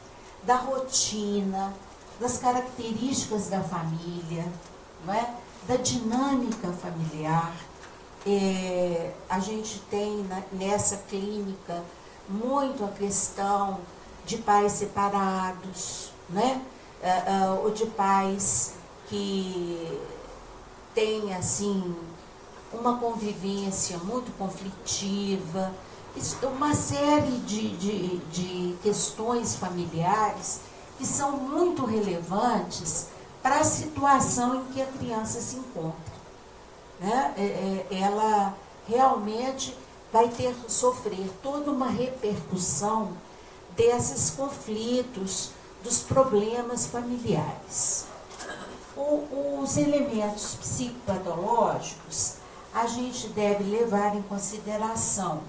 Speaker 3: da rotina, das características da família, não é? Da dinâmica familiar. A gente tem nessa clínica muito a questão de pais separados, né? Ou de pais que têm, assim, uma convivência muito conflitiva, uma série de questões familiares que são muito relevantes para a situação em que a criança se encontra. Né? Ela realmente vai ter que sofrer toda uma repercussão desses conflitos, dos problemas familiares. Os elementos psicopatológicos, a gente deve levar em consideração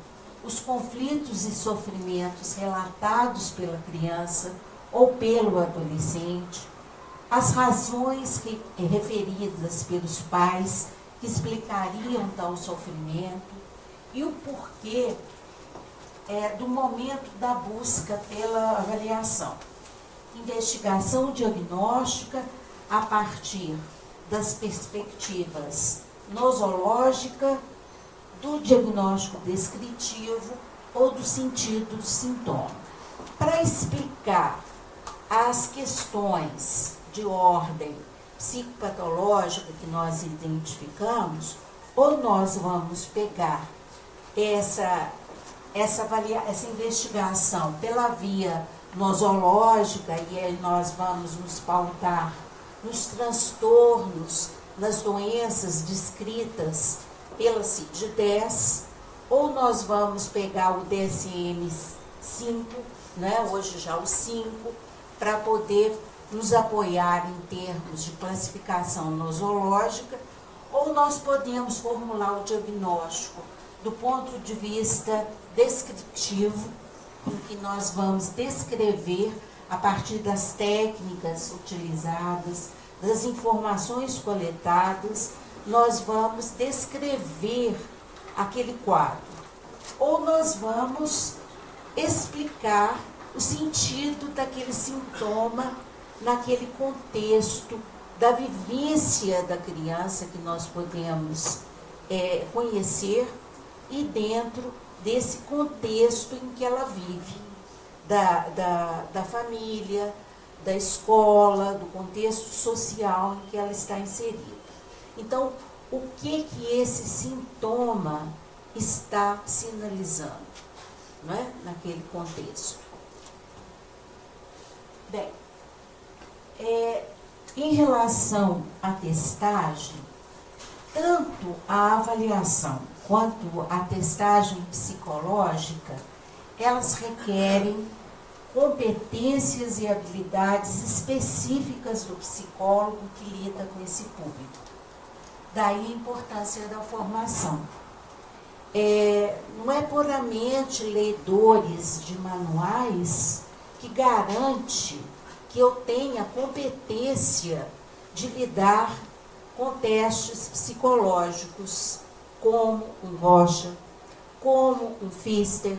Speaker 3: os conflitos e sofrimentos relatados pela criança ou pelo adolescente, as razões referidas pelos pais que explicariam tal sofrimento e o porquê do momento da busca pela avaliação. Investigação diagnóstica a partir das perspectivas nosológica, do diagnóstico descritivo ou do sentido do sintoma. Para explicar as questões de ordem psicopatológica que nós identificamos, ou nós vamos pegar essa investigação pela via nosológica, e aí nós vamos nos pautar nos transtornos, nas doenças descritas pela CID-10, ou nós vamos pegar o DSM-5, né, hoje já o 5, para poder nos apoiar em termos de classificação nosológica, ou nós podemos formular o diagnóstico do ponto de vista descritivo, em que nós vamos descrever, a partir das técnicas utilizadas, das informações coletadas, nós vamos descrever aquele quadro. Ou nós vamos explicar o sentido daquele sintoma naquele contexto da vivência da criança que nós podemos conhecer e dentro desse contexto em que ela vive, da família, da escola, do contexto social em que ela está inserida. Então, o que esse sintoma está sinalizando, não é? Naquele contexto? Bem, em relação à testagem, tanto a avaliação quanto a testagem psicológica, elas requerem competências e habilidades específicas do psicólogo que lida com esse público. Daí a importância da formação. Não é puramente leitores de manuais que garante que eu tenha competência de lidar com testes psicológicos, como um Rocha, como um Pfister,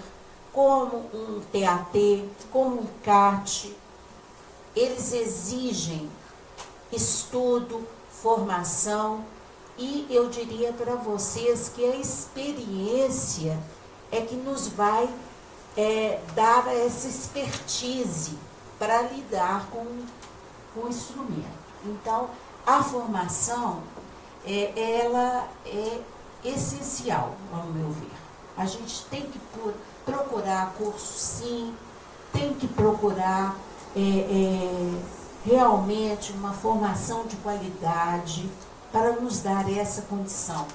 Speaker 3: como um TAT, como um CAT. Eles exigem estudo, formação, e eu diria para vocês que a experiência é que nos vai dar essa expertise para lidar com o instrumento. Então, a formação, ela é essencial, ao meu ver. A gente tem que procurar curso, sim, tem que procurar realmente uma formação de qualidade para nos dar essa condição.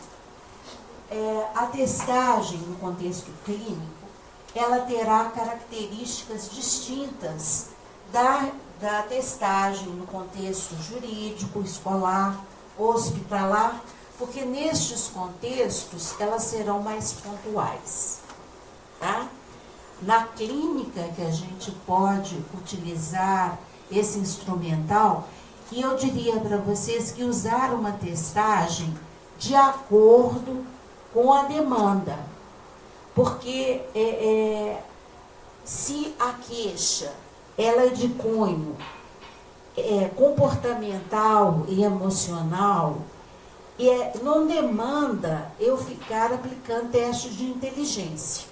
Speaker 3: A testagem no contexto clínico, ela terá características distintas da testagem no contexto jurídico, escolar, hospitalar, porque nestes contextos elas serão mais pontuais. Tá? Na clínica que a gente pode utilizar esse instrumental, e eu diria para vocês que usar uma testagem de acordo com a demanda, porque se a queixa ela é de cunho comportamental e emocional, não demanda eu ficar aplicando testes de inteligência,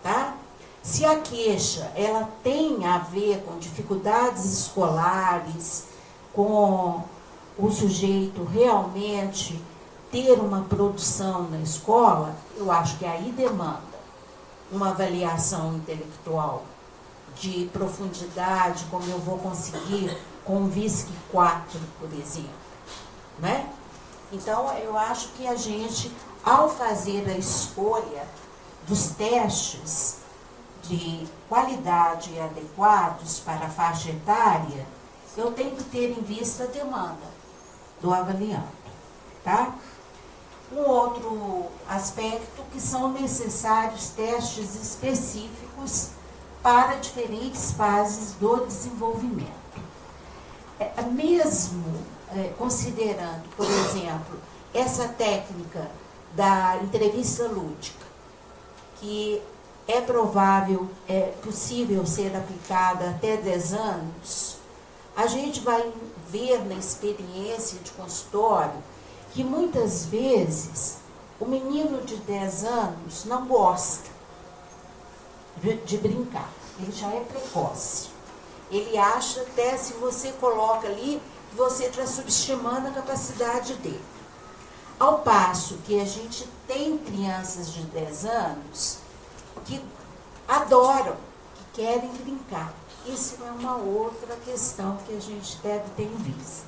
Speaker 3: tá? Se a queixa ela tem a ver com dificuldades escolares, com o sujeito realmente ter uma produção na escola, eu acho que aí demanda uma avaliação intelectual de profundidade, como eu vou conseguir com o VISC 4, por exemplo, né? Então, eu acho que a gente, ao fazer a escolha dos testes de qualidade adequados para a faixa etária, eu tenho que ter em vista a demanda do avaliando, tá? Um outro aspecto que são necessários testes específicos para diferentes fases do desenvolvimento. Mesmo considerando, por exemplo, essa técnica da entrevista lúdica, que é provável, é possível ser aplicada até 10 anos, a gente vai ver na experiência de consultório que muitas vezes o menino de 10 anos não gosta de brincar, ele já é precoce. Ele acha até, se você coloca ali, que você está subestimando a capacidade dele. Ao passo que a gente tem crianças de 10 anos que adoram, que querem brincar. Isso é uma outra questão que a gente deve ter em vista.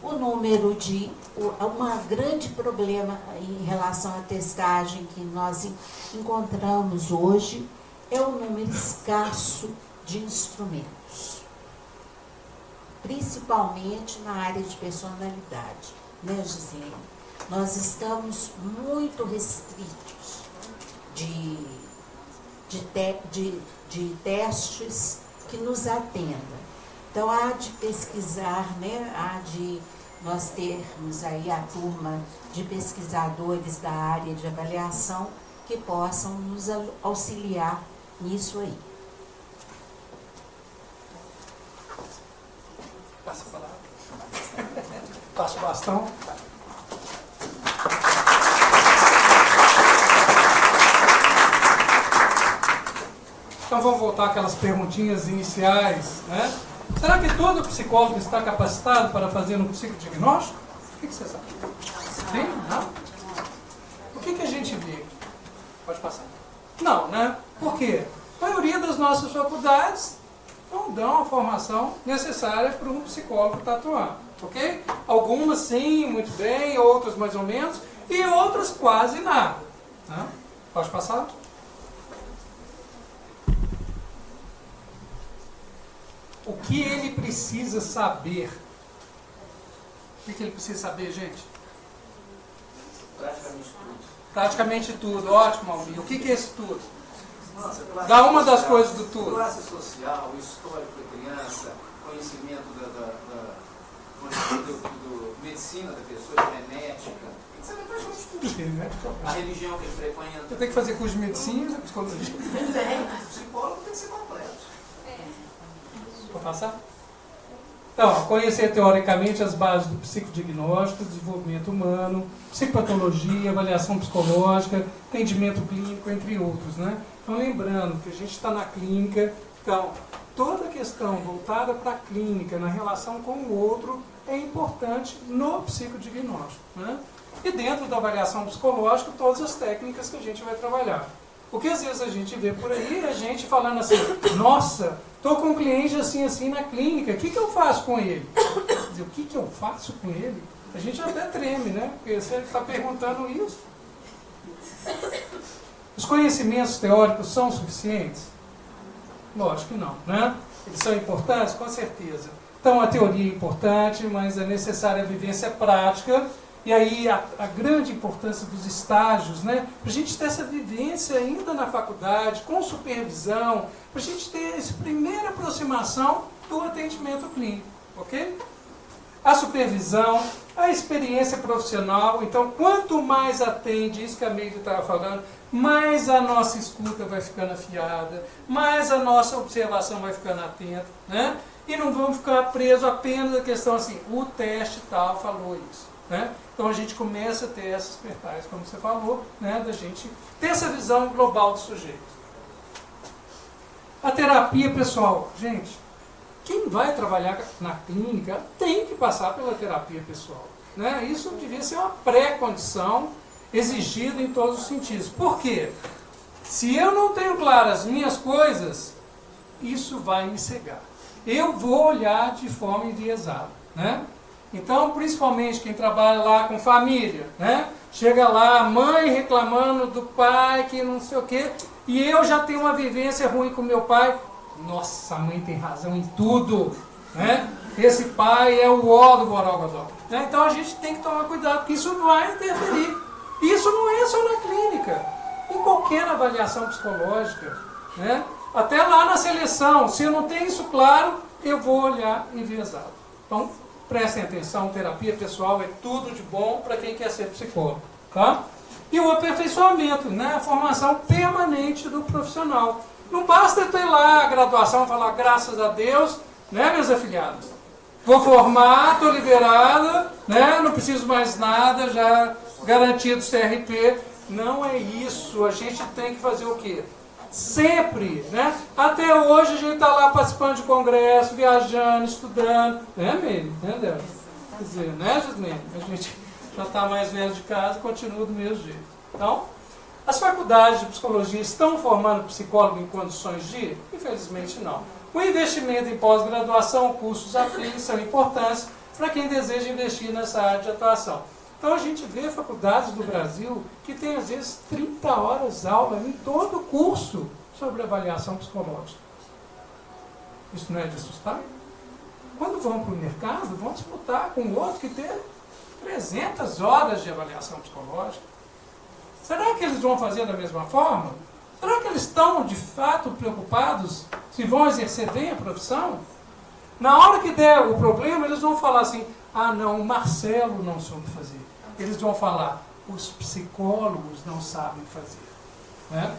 Speaker 3: O número de... Um grande problema em relação à testagem que nós encontramos hoje é o número escasso de instrumentos, principalmente na área de personalidade, né, Gisele? Nós estamos muito restritos de testes que nos atendam. Então, há de pesquisar, né, há de nós termos aí a turma de pesquisadores da área de avaliação que possam nos auxiliar nisso aí.
Speaker 2: Passa a palavra. Passa o bastão. Então vamos voltar àquelas perguntinhas iniciais, né? Será que todo psicólogo está capacitado para fazer um psicodiagnóstico? O que você sabe? Sim? Não? O que a gente vê? Pode passar. Não, né? Por quê? A maioria das nossas faculdades não dão a formação necessária para um psicólogo estar atuando, ok? Algumas sim, muito bem, outras mais ou menos, e outras quase nada. Né? Pode passar? O que ele precisa saber? O que ele precisa saber, gente?
Speaker 4: Praticamente tudo.
Speaker 2: Praticamente tudo, ótimo, Almir. O que é isso tudo?
Speaker 4: Nossa,
Speaker 2: Dá uma das
Speaker 4: social,
Speaker 2: coisas do tudo.
Speaker 4: Classe social, histórico da criança, conhecimento do medicina da pessoa, genética. Tem que saber praticamente tudo. A religião que ele frequenta.
Speaker 2: Você tem que fazer curso de medicina, psicologia.
Speaker 4: O psicólogo tem que ser completo.
Speaker 2: Vou passar? Então, conhecer teoricamente as bases do psicodiagnóstico, desenvolvimento humano, psicopatologia, avaliação psicológica, atendimento clínico, entre outros, né? Então, lembrando que a gente está na clínica, então, toda a questão voltada para a clínica, na relação com o outro, é importante no psicodiagnóstico, né? E dentro da avaliação psicológica, todas as técnicas que a gente vai trabalhar. Porque às vezes a gente vê por aí a gente falando assim, nossa, estou com um cliente assim na clínica, o que eu faço com ele? Quer dizer, o que eu faço com ele? A gente até treme, né? Porque você está perguntando isso. Os conhecimentos teóricos são suficientes? Lógico que não, né? Eles são importantes? Com certeza. Então a teoria é importante, mas é necessária a vivência prática. E aí a grande importância dos estágios, né? Para a gente ter essa vivência ainda na faculdade, com supervisão, para a gente ter essa primeira aproximação do atendimento clínico, ok? A supervisão, a experiência profissional. Então, quanto mais atende, isso que a Meire estava falando, mais a nossa escuta vai ficando afiada, mais a nossa observação vai ficando atenta, né? E não vamos ficar presos apenas à questão assim, o teste tal falou isso. Né? Então a gente começa a ter essas pertais, como você falou, né? Da gente ter essa visão global do sujeito. A terapia pessoal, gente, quem vai trabalhar na clínica tem que passar pela terapia pessoal. né? Isso devia ser uma pré-condição exigida em todos os sentidos. Por quê? Se eu não tenho claras as minhas coisas, isso vai me cegar. Eu vou olhar de forma enviesada, né? Então, principalmente quem trabalha lá com família, né? Chega lá a mãe reclamando do pai, que não sei o quê, e eu já tenho uma vivência ruim com meu pai. Nossa, a mãe tem razão em tudo, né? Esse pai é o ó do Borogodó. Né? Então a gente tem que tomar cuidado, porque isso vai interferir. Isso não é só na clínica, em qualquer avaliação psicológica, né? Até lá na seleção, se eu não tenho isso claro, eu vou olhar enviesado. Então, prestem atenção, terapia pessoal é tudo de bom para quem quer ser psicólogo. Tá? E o aperfeiçoamento, né? A formação permanente do profissional. Não basta eu ter lá a graduação e falar, graças a Deus, né, meus afiliados? Vou formar, estou liberada, né? Não preciso mais nada, já garantido CRP. Não é isso, a gente tem que fazer o quê? Sempre, né? Até hoje a gente está lá participando de congresso, viajando, estudando, né, Mene? Entendeu? Quer dizer, né, Gislene? A gente já está mais velho de casa e continua do mesmo jeito. Então, as faculdades de psicologia estão formando psicólogo em condições de? Infelizmente não. O investimento em pós-graduação, cursos afins são importantes para quem deseja investir nessa área de atuação. Então a gente vê faculdades do Brasil que tem às vezes 30 horas aula em todo o curso sobre avaliação psicológica. Isso não é de assustar? Quando vão para o mercado, vão disputar com outro que tem 300 horas de avaliação psicológica. Será que eles vão fazer da mesma forma? Será que eles estão de fato preocupados se vão exercer bem a profissão? Na hora que der o problema, eles vão falar assim, ah não, o Marcelo não soube fazer. Eles vão falar, os psicólogos não sabem fazer. Né?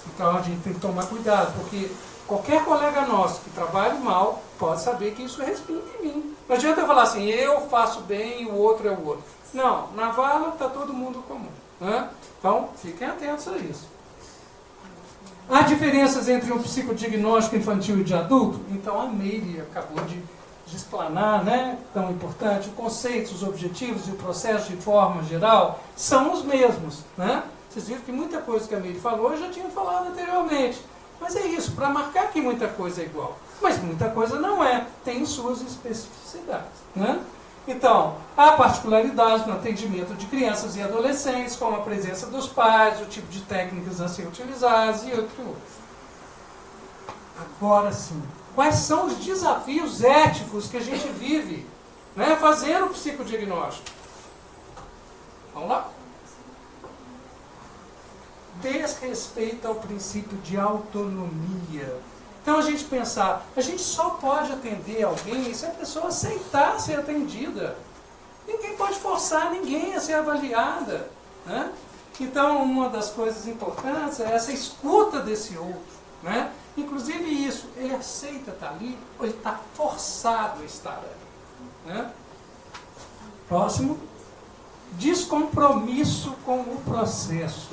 Speaker 2: Então a gente tem que tomar cuidado, porque qualquer colega nosso que trabalhe mal pode saber que isso respinga em mim. Não adianta eu falar assim, eu faço bem e o outro é o outro. Não, na vala está todo mundo comum. Né? Então fiquem atentos a isso. Há diferenças entre o psicodiagnóstico infantil e de adulto? Então a Meire acabou de explanar, né, tão importante, os conceitos, os objetivos e o processo de forma geral são os mesmos. Né? Vocês viram que muita coisa que a Meire falou eu já tinha falado anteriormente. Mas é isso, para marcar que muita coisa é igual. Mas muita coisa não é, tem suas especificidades. Né? Então, há particularidades no atendimento de crianças e adolescentes, como a presença dos pais, o tipo de técnicas a ser utilizadas e outro. Agora sim, quais são os desafios éticos que a gente vive, né, fazendo o psicodiagnóstico? Vamos lá? Desrespeito ao princípio de autonomia. Então a gente pensar, a gente só pode atender alguém se a pessoa aceitar ser atendida. Ninguém pode forçar ninguém a ser avaliada. Né? Então uma das coisas importantes é essa escuta desse outro. Né? Inclusive isso, ele aceita estar ali ou ele está forçado a estar ali. Né? Próximo, descompromisso com o processo.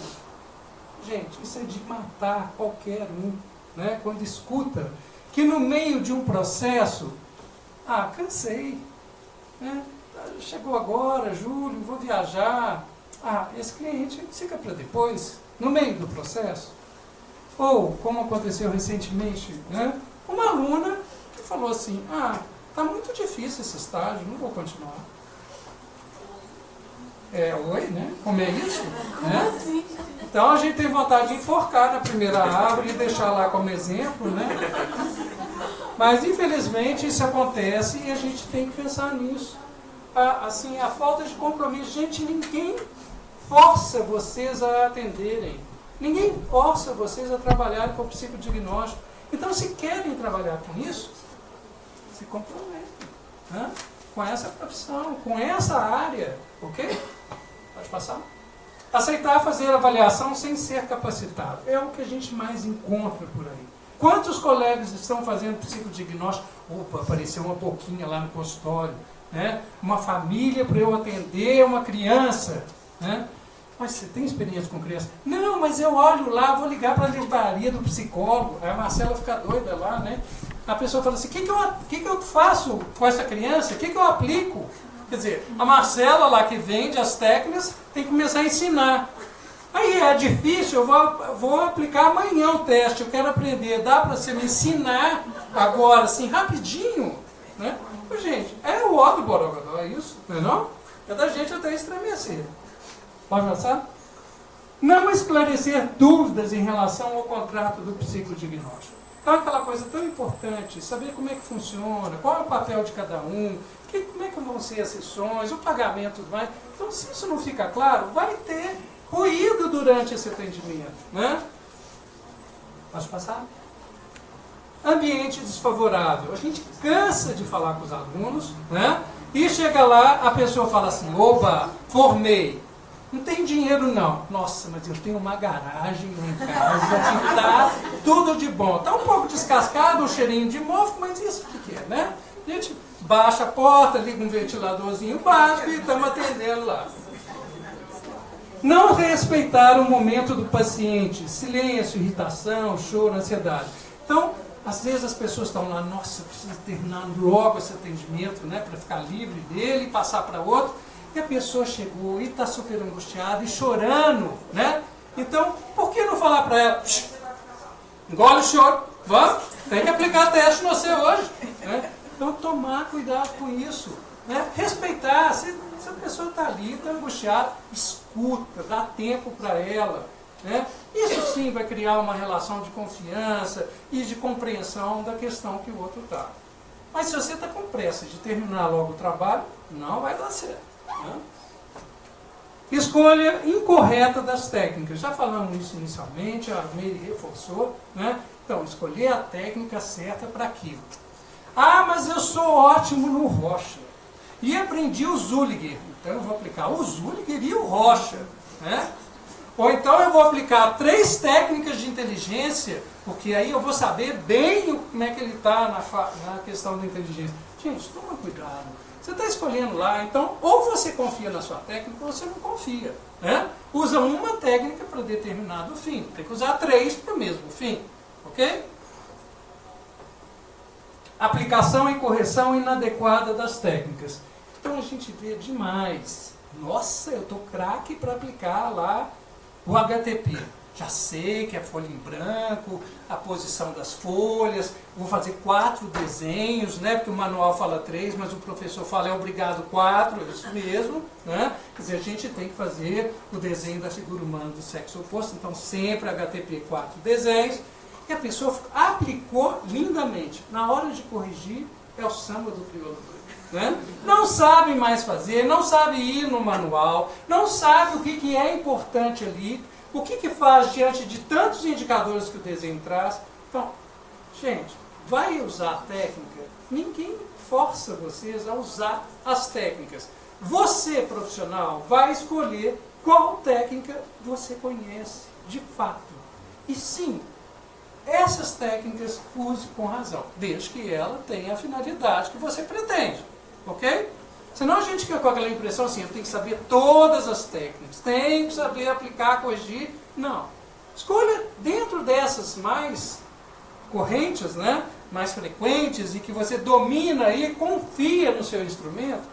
Speaker 2: Gente, isso é de matar qualquer um. Né? Quando escuta que no meio de um processo, cansei. Né? Chegou agora, julho, vou viajar. Esse cliente fica para depois, no meio do processo. Ou, como aconteceu recentemente, né? Uma aluna que falou assim, está muito difícil esse estágio, não vou continuar. Oi, né? Como é isso? Né?
Speaker 3: Assim?
Speaker 2: Então a gente tem vontade de enforcar na primeira árvore e deixar lá como exemplo, né? Mas infelizmente isso acontece e a gente tem que pensar nisso. Assim, a falta de compromisso. Gente, ninguém força vocês a atenderem. Ninguém força vocês a trabalhar com o psicodiagnóstico. Então, se querem trabalhar com isso, se comprometem, né? Com essa profissão, com essa área, ok? Pode passar? Aceitar fazer avaliação sem ser capacitado. É o que a gente mais encontra por aí. Quantos colegas estão fazendo psicodiagnóstico? Opa, apareceu uma boquinha lá no consultório. Né? Uma família para eu atender uma criança. Né? Mas você tem experiência com criança? Não, mas eu olho lá, vou ligar para a livraria do psicólogo. Aí a Marcela fica doida lá, né? A pessoa fala assim, o que eu faço com essa criança? O que eu aplico? Quer dizer, a Marcela lá que vende as técnicas tem que começar a ensinar. Aí é difícil, eu vou aplicar amanhã o teste, eu quero aprender, dá para você me ensinar agora, assim, rapidinho, né? Mas, gente, é o ó do Borogodó, é isso, não é não? É da gente até estremecer. Pode passar? Não esclarecer dúvidas em relação ao contrato do psicodiagnóstico. Então, aquela coisa tão importante, saber como é que funciona, qual é o papel de cada um, como é que vão ser as sessões, o pagamento e tudo mais. Então, se isso não fica claro, vai ter ruído durante esse atendimento, né? Posso passar? Ambiente desfavorável. A gente cansa de falar com os alunos, né? E chega lá, a pessoa fala assim, oba, formei. Não tem dinheiro não. Nossa, mas eu tenho uma garagem lá em casa que tá tudo de bom. Tá um pouco descascado, um cheirinho de mofo, mas isso o que é, né? A gente baixa a porta, liga um ventiladorzinho básico e estamos atendendo lá. Não respeitar o momento do paciente, silêncio, irritação, choro, ansiedade. Então, às vezes as pessoas estão lá, nossa, precisa terminar logo esse atendimento, né, para ficar livre dele e passar para outro. E a pessoa chegou e está super angustiada e chorando, né? Então, por que não falar para ela, engole o choro, vamos, tem que aplicar teste no você hoje, né? Então, tomar cuidado com isso, né? Respeitar, se a pessoa está ali, está angustiada, escuta, dá tempo para ela, né? Isso sim vai criar uma relação de confiança e de compreensão da questão que o outro está. Mas se você está com pressa de terminar logo o trabalho, não vai dar certo, né? Escolha incorreta das técnicas. Já falamos isso inicialmente, a Meire reforçou, né? Então, escolher a técnica certa para aquilo. Ah, mas eu sou ótimo no Rocha. E aprendi o Zuliger. Então eu vou aplicar o Zuliger e o Rocha, né? Ou então eu vou aplicar 3 técnicas de inteligência, porque aí eu vou saber bem como é que ele está na questão da inteligência. Gente, toma cuidado. Você está escolhendo lá, então, ou você confia na sua técnica, ou você não confia, né? Usa uma técnica para determinado fim. Tem que usar 3 para o mesmo fim, ok? Aplicação e correção inadequada das técnicas. Então a gente vê demais. Nossa, eu estou craque para aplicar lá o HTP. Já sei que é folha em branco, a posição das folhas, vou fazer 4 desenhos, né? Porque o manual fala 3, mas o professor fala é obrigado 4, é isso mesmo, né? Quer dizer, a gente tem que fazer o desenho da figura humana do sexo oposto, então sempre HTP 4 desenhos. E a pessoa aplicou lindamente. Na hora de corrigir, é o samba do crioulo doido, né? Não sabe mais fazer, não sabe ir no manual, não sabe o que é importante ali, o que faz diante de tantos indicadores que o desenho traz. Então, gente, vai usar a técnica, ninguém força vocês a usar as técnicas. Você, profissional, vai escolher qual técnica você conhece de fato. E sim, essas técnicas use com razão, desde que ela tenha a finalidade que você pretende, ok? Senão a gente fica com aquela impressão assim, eu tenho que saber todas as técnicas, tenho que saber aplicar, corrigir. Não. Escolha dentro dessas mais correntes, né? Mais frequentes e que você domina e confia no seu instrumento.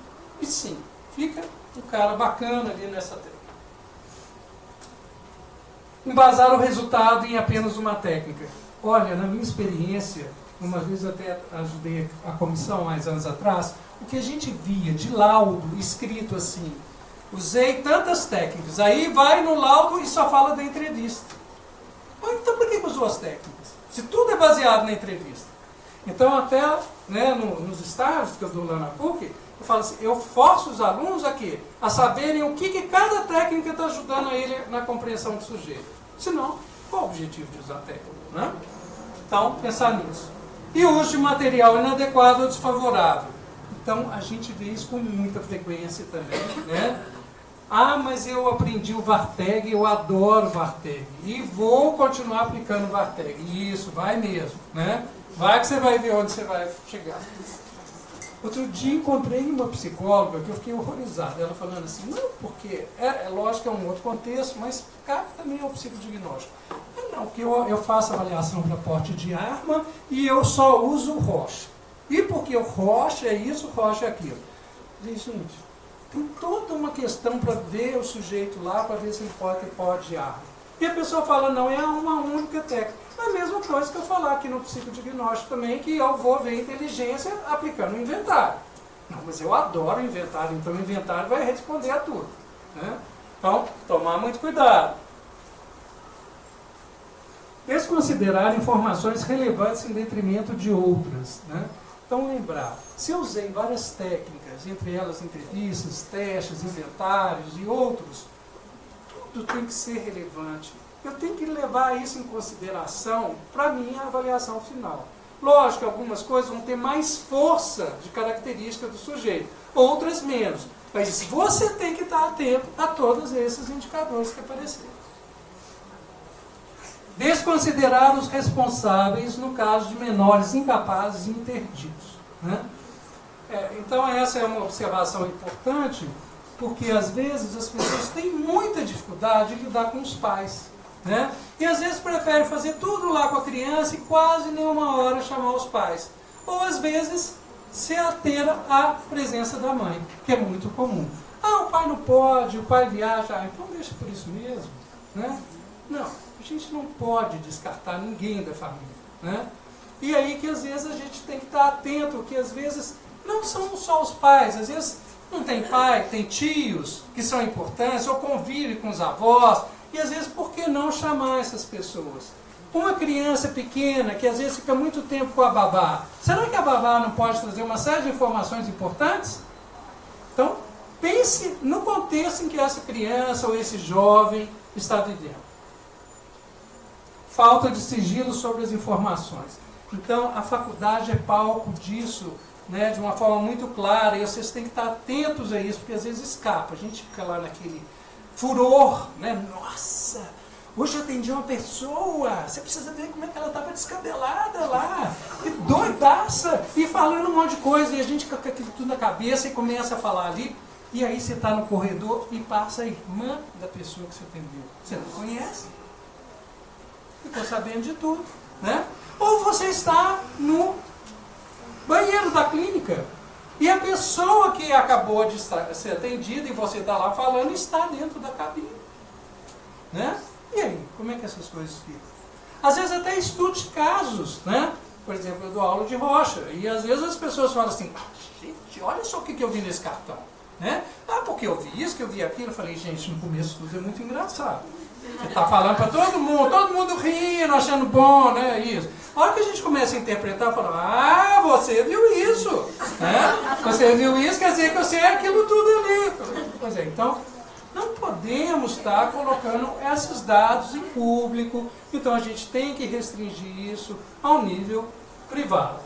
Speaker 2: E sim, fica um cara bacana ali nessa técnica. Embasar o resultado em apenas uma técnica. Olha, na minha experiência, uma vez eu até ajudei a comissão, mais anos atrás, o que a gente via de laudo escrito assim, usei tantas técnicas, aí vai no laudo e só fala da entrevista. Então por que usou as técnicas? Se tudo é baseado na entrevista. Então até, né, nos estágios que eu dou lá na PUC, eu falo assim, eu forço os alunos aqui a saberem o que cada técnica está ajudando a ele na compreensão do sujeito. Senão, qual o objetivo de usar a técnica, né? Então, pensar nisso. E o uso de material inadequado ou desfavorável. Então, a gente vê isso com muita frequência também, né? Ah, mas eu aprendi o Varteg, eu adoro o Varteg. E vou continuar aplicando o Varteg. Isso, vai mesmo, né? Vai que você vai ver onde você vai chegar. Outro dia encontrei uma psicóloga que eu fiquei horrorizado. Ela falando assim, não, porque é lógico que é um outro contexto, mas cabe também ao psicodiagnóstico. Não, porque eu faço avaliação para porte de arma e eu só uso o Rocha. E porque o Rocha é isso, o Rocha é aquilo. Eu falei, gente, Tem toda uma questão para ver o sujeito lá, para ver se ele pode ter pó de arma. E a pessoa fala, não, é uma única técnica. É a mesma coisa que eu falar aqui no psicodiagnóstico também, que eu vou ver inteligência aplicando o inventário. Não, mas eu adoro o inventário, então o inventário vai responder a tudo. Né? Então, tomar muito cuidado. Desconsiderar informações relevantes em detrimento de outras. Né? Então, lembrar, se eu usei várias técnicas, entre elas entrevistas, testes, inventários e outros, tudo tem que ser relevante. Eu tenho que levar isso em consideração para a minha avaliação final. Lógico que algumas coisas vão ter mais força de característica do sujeito, outras menos. Mas você tem que estar atento a todos esses indicadores que apareceram. Desconsiderar os responsáveis no caso de menores incapazes e interditos. Né? Então essa é uma observação importante, porque às vezes as pessoas têm muita dificuldade de lidar com os pais. Né? E às vezes preferem fazer tudo lá com a criança e quase nenhuma hora chamar os pais. Ou às vezes se ater à presença da mãe, que é muito comum. Ah, o pai não pode, o pai viaja, então deixa por isso mesmo. Né? Não, a gente não pode descartar ninguém da família. Né? E aí que às vezes a gente tem que estar atento, que às vezes não são só os pais, às vezes não tem pai, tem tios que são importantes, ou convive com os avós. E às vezes, por que não chamar essas pessoas? Uma criança pequena, que às vezes fica muito tempo com a babá, será que a babá não pode trazer uma série de informações importantes? Então, pense no contexto em que essa criança ou esse jovem está vivendo. Falta de sigilo sobre as informações. Então, a faculdade é palco disso, né, de uma forma muito clara, e vocês têm que estar atentos a isso, porque às vezes escapa. A gente fica lá naquele furor, né? Nossa, hoje eu atendi uma pessoa, você precisa ver como é que ela estava descabelada lá, e doidaça, e falando um monte de coisa, e a gente fica com aquilo tudo na cabeça e começa a falar ali, e aí você está no corredor e passa a irmã da pessoa que você atendeu. Você não conhece, ficou sabendo de tudo, né? Ou você está no banheiro da clínica, e a pessoa que acabou de ser atendida e você está lá falando está dentro da cabine. Né? E aí, como é que essas coisas ficam? Às vezes até estudo de casos. Né? Por exemplo, eu dou aula de rocha. E às vezes as pessoas falam assim, gente, olha só o que eu vi nesse cartão. Né? Ah, porque eu vi isso, que eu vi aquilo. Eu falei, gente, no começo tudo é muito engraçado. Você está falando para todo mundo rindo, achando bom, né? Isso. A hora que a gente começa a interpretar, fala, ah, você viu isso. Né? Você viu isso, quer dizer que você é aquilo tudo ali. Pois é, então, não podemos estar colocando esses dados em público, então a gente tem que restringir isso ao nível privado.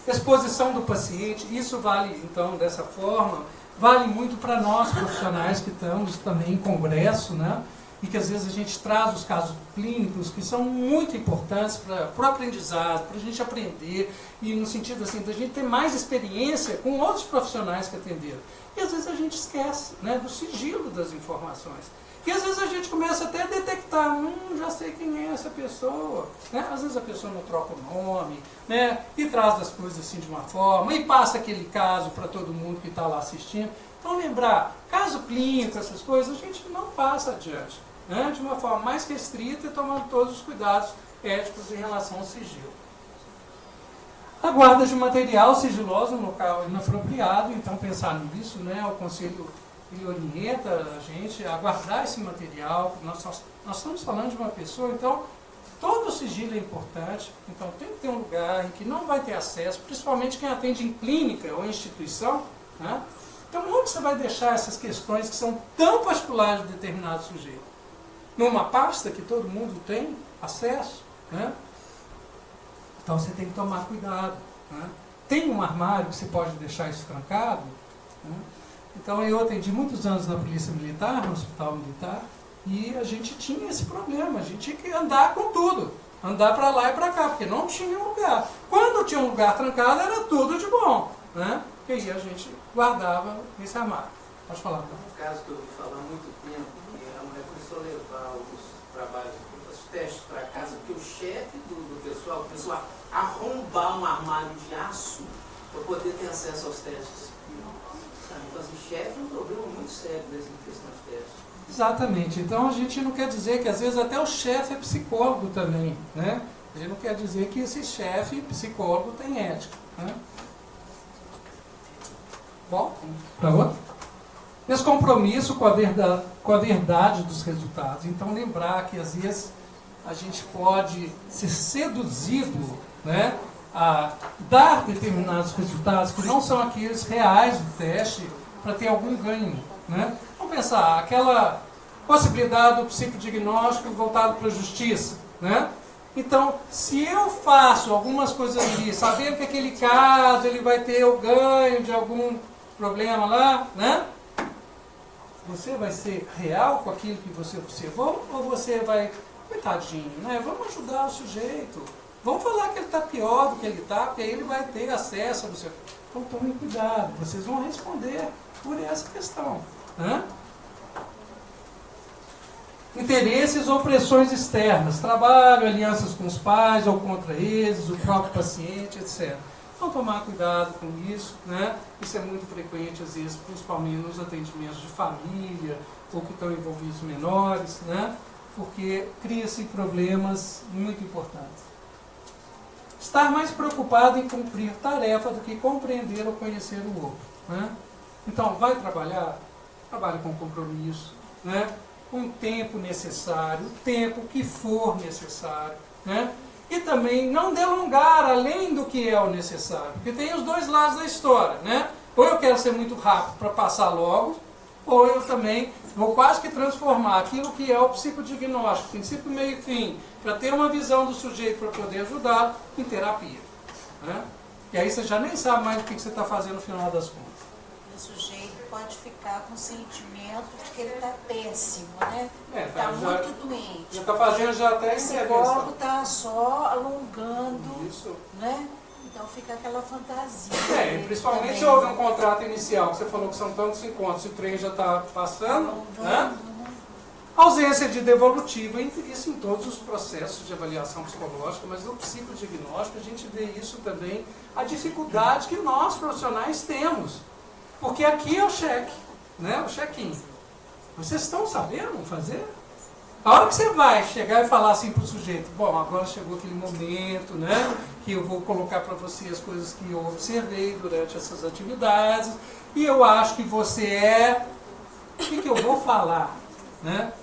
Speaker 2: Exposição do paciente, isso vale, então, dessa forma, vale muito para nós profissionais que estamos também em congresso, né? E que às vezes a gente traz os casos clínicos que são muito importantes para o aprendizado, para a gente aprender, e no sentido assim, da gente ter mais experiência com outros profissionais que atenderam. E às vezes a gente esquece, né, do sigilo das informações. E às vezes a gente começa até a detectar, já sei quem é essa pessoa. Né? Às vezes a pessoa não troca o nome, né, e traz as coisas assim de uma forma, e passa aquele caso para todo mundo que está lá assistindo. Então lembrar, caso clínico, essas coisas, a gente não passa adiante. Né, de uma forma mais restrita e tomando todos os cuidados éticos em relação ao sigilo. A guarda de material sigiloso no local inapropriado, então pensar nisso, né, o Conselho ele orienta a gente a guardar esse material. Nós estamos falando de uma pessoa, então todo o sigilo é importante, então tem que ter um lugar em que não vai ter acesso, principalmente quem atende em clínica ou instituição. Né? Então onde você vai deixar essas questões que são tão particulares de determinado sujeito? Numa pasta que todo mundo tem acesso, né? Então você tem que tomar cuidado. Né? Tem um armário que você pode deixar isso trancado. Né? Então eu atendi muitos anos na Polícia Militar, no Hospital Militar, e a gente tinha esse problema, a gente tinha que andar com tudo, andar para lá e para cá, porque não tinha um lugar. Quando tinha um lugar trancado era tudo de bom, né? E aí a gente guardava esse armário. Pode falar.
Speaker 4: Um caso que eu ouvi falar há muito tempo, que a mulher começou a levar os trabalhos, os testes para casa, porque o chefe do pessoal começou a arrombar um armário de aço para poder ter acesso aos testes. assim, chefe é um problema muito sério nessa questão de teste.
Speaker 2: Exatamente. Então a gente não quer dizer que às vezes até o chefe é psicólogo também, né? A gente não quer dizer que esse chefe psicólogo tem ética, né? Bom, para outro. Descompromisso com a verdade dos resultados. Então lembrar que às vezes a gente pode ser seduzido, né, a dar determinados resultados que não são aqueles reais do teste para ter algum ganho, né? Vamos pensar, aquela possibilidade do psicodiagnóstico voltado para a justiça, né? Então, se eu faço algumas coisas ali, sabendo que aquele caso ele vai ter o ganho de algum problema lá, né? Você vai ser real com aquilo que você observou ou você vai, coitadinho, né? Vamos ajudar o sujeito. Vamos falar que ele está pior do que ele está, porque aí ele vai ter acesso ao seu... Então tomem cuidado, vocês vão responder por essa questão, né? Interesses ou pressões externas, trabalho, alianças com os pais ou contra eles, o próprio paciente, etc. Então tomar cuidado com isso, né? Isso é muito frequente às vezes, principalmente nos atendimentos de família ou que estão envolvidos menores, né? Porque cria-se problemas muito importantes. Estar mais preocupado em cumprir tarefa do que compreender ou conhecer o outro, né? Então, vai trabalhar? Trabalhe com compromisso, né? Com o tempo necessário, o tempo que for necessário, né? E também não delongar além do que é o necessário, porque tem os dois lados da história, né? Ou eu quero ser muito rápido para passar logo, ou eu também vou quase que transformar aquilo que é o psicodiagnóstico, princípio, meio e fim, para ter uma visão do sujeito para poder ajudá-lo em terapia, né? E aí você já nem sabe mais o que você está fazendo no final das contas.
Speaker 3: O sujeito pode ficar com o sentimento de que ele está péssimo, né? Está muito doente.
Speaker 2: Já está fazendo já até
Speaker 3: o psicólogo está só alongando, isso, né? Então fica aquela fantasia.
Speaker 2: Principalmente se houve um contrato inicial, que você falou que são tantos encontros, e o trem já está passando, né? Ausência de devolutiva, isso em todos os processos de avaliação psicológica, mas no psicodiagnóstico a gente vê isso também, a dificuldade que nós profissionais temos. Porque aqui é o cheque, né? O check-in. Vocês estão sabendo fazer? A hora que você vai chegar e falar assim para o sujeito, bom, agora chegou aquele momento, né? Que eu vou colocar para você as coisas que eu observei durante essas atividades, e eu acho que você é... O que eu vou falar, né?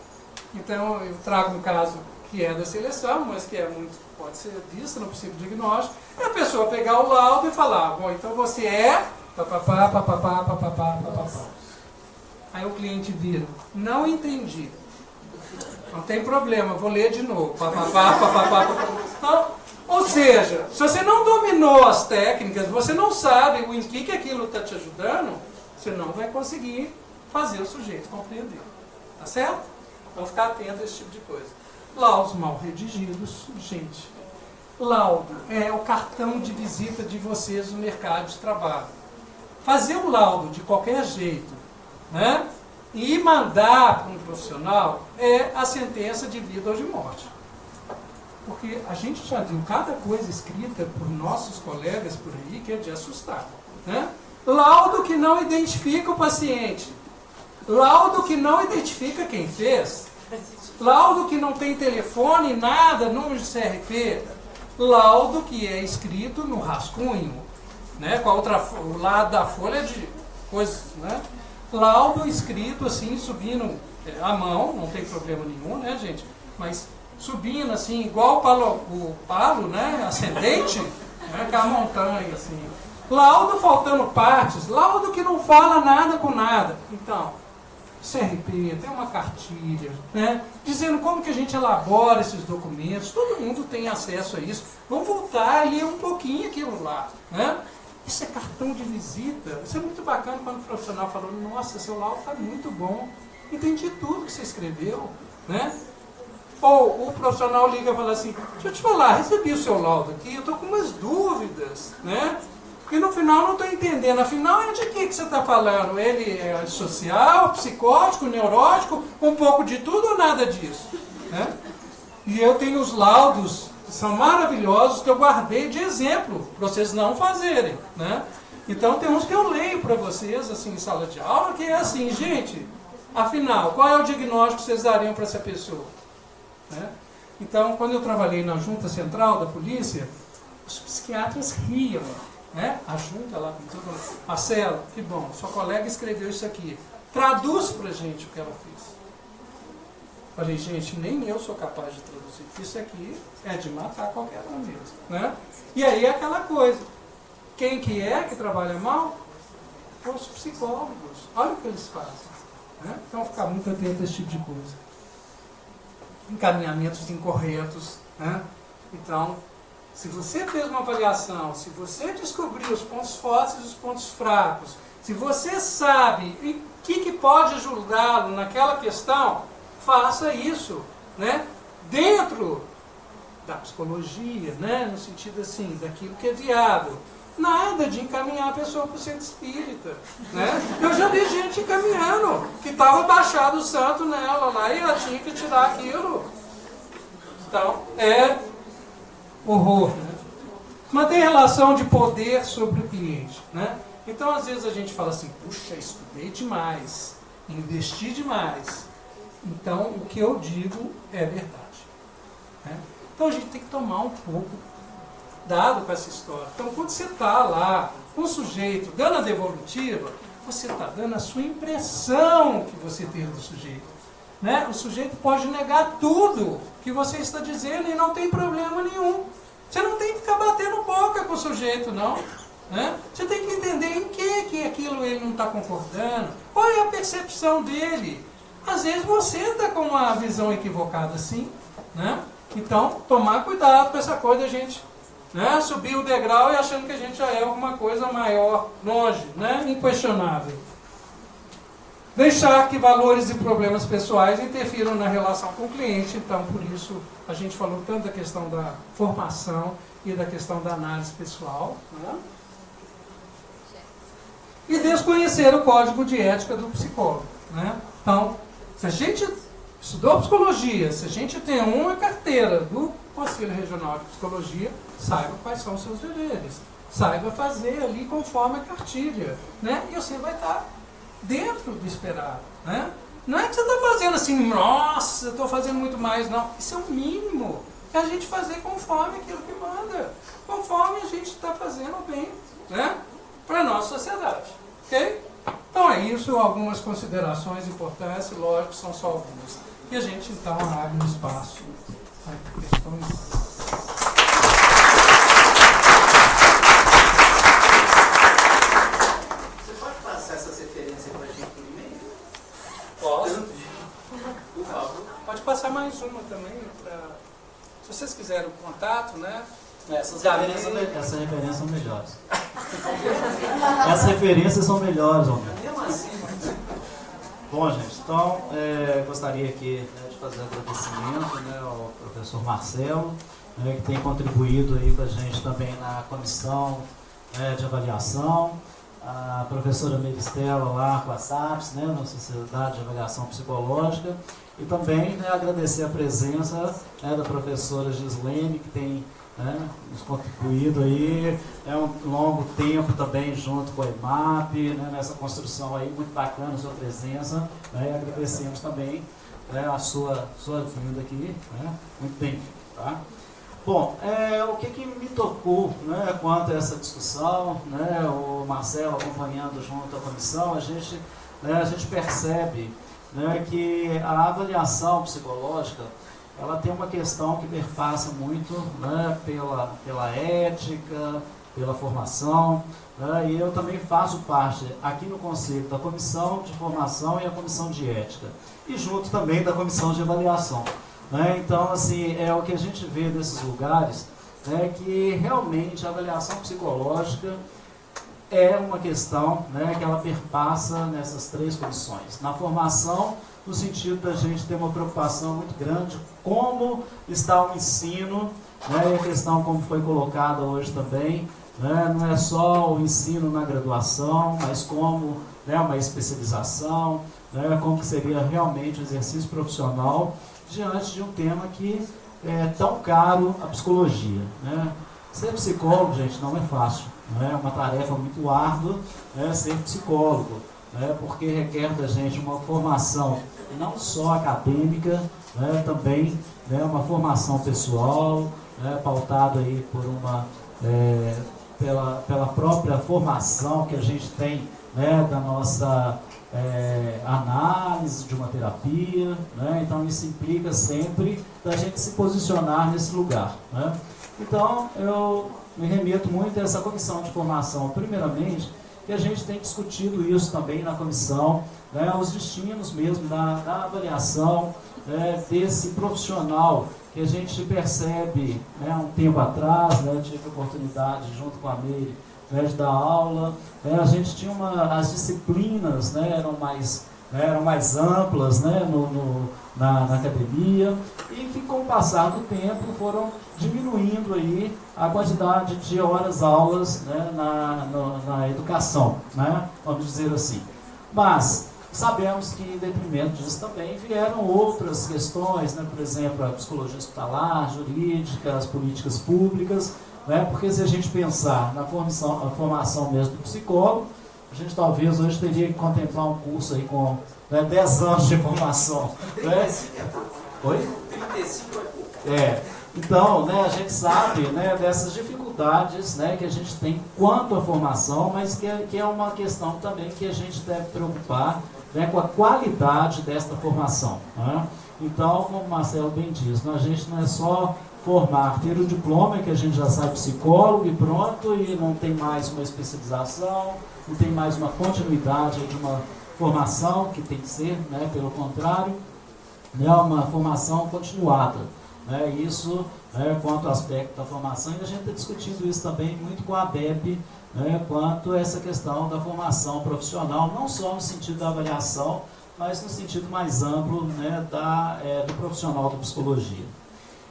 Speaker 2: Então, eu trago um caso que é da seleção, mas que é muito, pode ser visto no psicodiagnóstico, é a pessoa pegar o laudo e falar, bom, então você é... papapá, papapá, papapá, papapá. Aí o cliente vira, não entendi. Não tem problema, vou ler de novo. Papapá, papapá, papapá. Então, ou seja, se você não dominou as técnicas, você não sabe em que aquilo está te ajudando, você não vai conseguir fazer o sujeito compreender. Tá certo? Então ficar atento a esse tipo de coisa. Laudos mal redigidos, gente. Laudo é o cartão de visita de vocês no mercado de trabalho. Fazer o laudo de qualquer jeito, né? E mandar para um profissional é a sentença de vida ou de morte. Porque a gente já viu cada coisa escrita por nossos colegas por aí que é de assustar, né? Laudo que não identifica o paciente. Laudo que não identifica quem fez. Laudo que não tem telefone, nada, número de CRP. Laudo que é escrito no rascunho, né? Com a outra, o lado da folha de coisas, né? Laudo escrito assim, subindo a mão, não tem problema nenhum, né, gente? Mas subindo assim, igual o palo, né? Ascendente, né? Com a montanha, assim. Laudo faltando partes, laudo que não fala nada com nada. Então, CRP, tem uma cartilha, né? Dizendo como que a gente elabora esses documentos, todo mundo tem acesso a isso. Vamos voltar ali um pouquinho aquilo lá, né? Isso é cartão de visita. Isso é muito bacana quando o profissional falou, nossa, seu laudo está muito bom, entendi tudo que você escreveu, né? Ou o profissional liga e fala assim, deixa eu te falar, recebi o seu laudo aqui, eu estou com umas dúvidas, né? Porque no final não estou entendendo, afinal é de que você está falando? Ele é social, psicótico, neurótico, um pouco de tudo ou nada disso, né? E eu tenho os laudos, são maravilhosos, que eu guardei de exemplo, para vocês não fazerem, né? Então tem uns que eu leio para vocês, assim, em sala de aula, que é assim, gente, afinal, qual é o diagnóstico que vocês dariam para essa pessoa? Né? Então, quando eu trabalhei na Junta Central da Polícia, os psiquiatras riam, né? A junta lá, Marcelo, que bom, sua colega escreveu isso aqui, traduz pra gente o que ela fez. Falei, gente, nem eu sou capaz de traduzir, isso aqui é de matar qualquer um mesmo, né? E aí é aquela coisa, quem que é que trabalha mal? Os psicólogos, olha o que eles fazem, né? Então, ficar muito atento a esse tipo de coisa. Encaminhamentos incorretos, né? Então, se você fez uma avaliação, se você descobriu os pontos fortes e os pontos fracos, se você sabe o que pode ajudá-lo naquela questão, faça isso, né? Dentro da psicologia, né? No sentido assim, daquilo que é viável. Nada de encaminhar a pessoa para o centro espírita, né? Eu já vi gente encaminhando, que estava baixado o santo nela lá e ela tinha que tirar aquilo. Então, é horror, né? Mantém relação de poder sobre o cliente, né? Então, às vezes a gente fala assim, puxa, estudei demais, investi demais. Então, o que eu digo é verdade, né? Então, a gente tem que tomar um pouco dado com essa história. Então, quando você está lá, com o sujeito, dando a devolutiva, você está dando a sua impressão que você teve do sujeito, né? O sujeito pode negar tudo que você está dizendo e não tem problema nenhum. Você não tem que ficar batendo boca com o sujeito, não. Né? Você tem que entender em que aquilo ele não está concordando. Qual é a percepção dele? Às vezes você está com uma visão equivocada assim, né? Então, tomar cuidado com essa coisa, a gente, né, subir o degrau e achando que a gente já é alguma coisa maior, longe, né? Inquestionável. Deixar que valores e problemas pessoais interfiram na relação com o cliente. Então, por isso, a gente falou tanto da questão da formação e da questão da análise pessoal, né? E desconhecer o código de ética do psicólogo, né? Então, se a gente estudou psicologia, se a gente tem uma carteira do Conselho Regional de Psicologia, saiba quais são os seus deveres. Saiba fazer ali conforme a cartilha, né? E você vai estar dentro do esperado, né? Não é que você está fazendo assim, nossa, eu estou fazendo muito mais, não. Isso é o mínimo. É a gente fazer conforme aquilo que manda. Conforme a gente está fazendo bem, né? Para a nossa sociedade. Ok? Então é isso, algumas considerações importantes, lógico, são só algumas. E a gente então abre um espaço para questões.
Speaker 4: Você pode passar essas referências para a gente por e-mail?
Speaker 2: Posso?
Speaker 4: Por favor.
Speaker 2: Pode passar mais uma também, se vocês quiserem o contato, né?
Speaker 1: Essas referências são melhores. Essas referências são melhores, homem.
Speaker 4: Mesmo assim,
Speaker 1: Bom, gente, então gostaria aqui, né, de fazer um agradecimento, né, ao professor Marcelo, né, que tem contribuído aí com a gente também na comissão, né, de avaliação, a professora Meristela lá com a SAPS, né, na Sociedade de Avaliação Psicológica, e também, né, agradecer a presença, né, da professora Gislene, que tem, né, nos contribuído aí, um longo tempo também junto com a EMAP, né, nessa construção aí, muito bacana a sua presença, né, e agradecemos também, né, a sua vinda aqui, né, muito bem, tá? Bom, o que me tocou, né, quanto a essa discussão, né, o Marcelo acompanhando junto à comissão, a gente percebe, né, que a avaliação psicológica, ela tem uma questão que perpassa muito, né, pela ética, pela formação, né, e eu também faço parte aqui no Conselho da Comissão de Formação e a Comissão de Ética, e junto também da Comissão de Avaliação. Né? Então, assim, o que a gente vê nesses lugares é que realmente a avaliação psicológica é uma questão, né, que ela perpassa nessas três comissões. Na formação, no sentido da gente ter uma preocupação muito grande como está o ensino, né, e a questão como foi colocada hoje também, né, não é só o ensino na graduação, mas como, né, uma especialização, né, como que seria realmente o exercício profissional diante de um tema que é tão caro, a psicologia, né? Ser psicólogo, gente, não é fácil, Não é uma tarefa muito árdua, né, ser psicólogo, né, porque requer da gente uma formação não só acadêmica, né, também, né, uma formação pessoal, né, pautada aí por pela própria formação que a gente tem, né, da nossa análise de uma terapia, né? Então isso implica sempre da gente se posicionar nesse lugar, né? Então eu me remeto muito a essa comissão de formação, primeiramente, que a gente tem discutido isso também na comissão, né, os destinos mesmo da avaliação, né, desse profissional que a gente percebe, né, um tempo atrás, né, eu tive a oportunidade junto com a Meire, né, de dar aula, né, a gente tinha as disciplinas, né, eram mais amplas, né, na academia, e que com o passar do tempo foram diminuindo aí a quantidade de horas-aulas, né, na educação, né, vamos dizer assim. Mas sabemos que em detrimento disso também vieram outras questões, né, por exemplo, a psicologia hospitalar, jurídica, as políticas públicas, né, porque se a gente pensar na formação mesmo do psicólogo, a gente talvez hoje teria que contemplar um curso aí com, né, 10 anos de formação. 35 é pouco. Oi? 35 é pouco. Então, né, a gente sabe, né, dessas dificuldades, né, que a gente tem quanto à formação, mas que é uma questão também que a gente deve preocupar, né, com a qualidade desta formação, né? Então, como o Marcelo bem diz, a gente não é só formar, ter o diploma que a gente já sabe psicólogo e pronto, e não tem mais uma especialização, não tem mais uma continuidade de uma formação que tem que ser, né, pelo contrário, é uma formação continuada, né, isso, né, quanto ao aspecto da formação, e a gente está discutindo isso também muito com a ABEP, né, quanto a essa questão da formação profissional, não só no sentido da avaliação, mas no sentido mais amplo, né, do profissional da psicologia.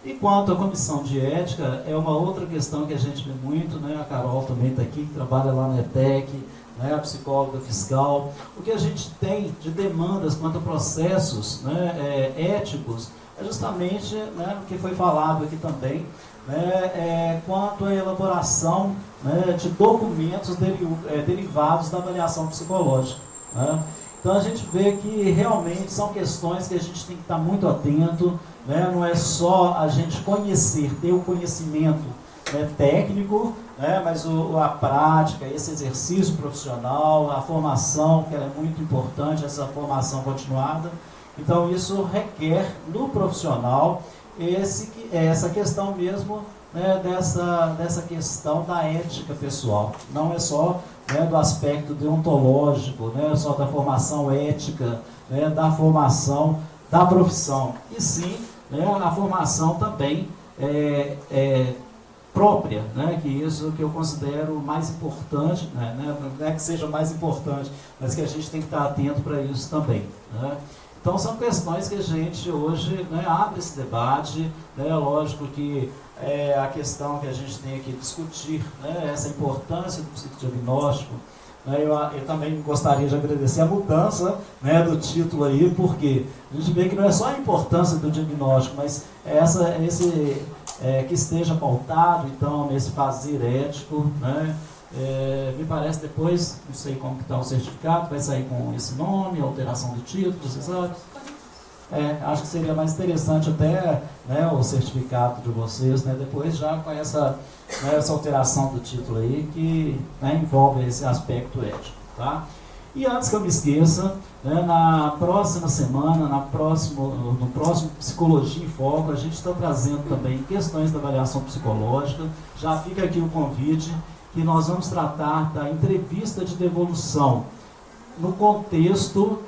Speaker 1: E quanto à comissão de ética, é uma outra questão que a gente vê muito, né, a Carol também está aqui, que trabalha lá na ETEC, né, a psicóloga fiscal. O que a gente tem de demandas quanto a processos, né, éticos, é justamente, né, o que foi falado aqui também, né, quanto à elaboração, né, de documentos derivados da avaliação psicológica, né. Então a gente vê que realmente são questões que a gente tem que estar muito atento, né? Não é só a gente conhecer, ter o conhecimento, né, técnico, né, mas a prática, esse exercício profissional, a formação, que ela é muito importante, essa formação continuada. Então isso requer no profissional essa questão mesmo, né, dessa questão da ética pessoal. Não é só, né, do aspecto deontológico, né, só da formação ética, né, da formação da profissão, e sim, né, a formação também própria, né, que isso que eu considero mais importante, né, não é que seja mais importante, mas que a gente tem que estar atento para isso também, né. Então são questões que a gente hoje, né, abre esse debate, né, lógico que a questão que a gente tem que discutir, né, essa importância do psicodiagnóstico, né, eu também gostaria de agradecer a mudança, né, do título aí, porque a gente vê que não é só a importância do diagnóstico, mas que esteja pautado, então, nesse fazer ético, né. Me parece depois, não sei como que está o certificado, vai sair com esse nome, alteração do título, você sabe? Acho que seria mais interessante até, né, o certificado de vocês, né, depois já com essa alteração do título aí, que, né, envolve esse aspecto ético, tá? E antes que eu me esqueça, né, na próxima semana, no próximo Psicologia em Foco, a gente está trazendo também questões da avaliação psicológica. Já fica aqui o convite, que nós vamos tratar da entrevista de devolução no contexto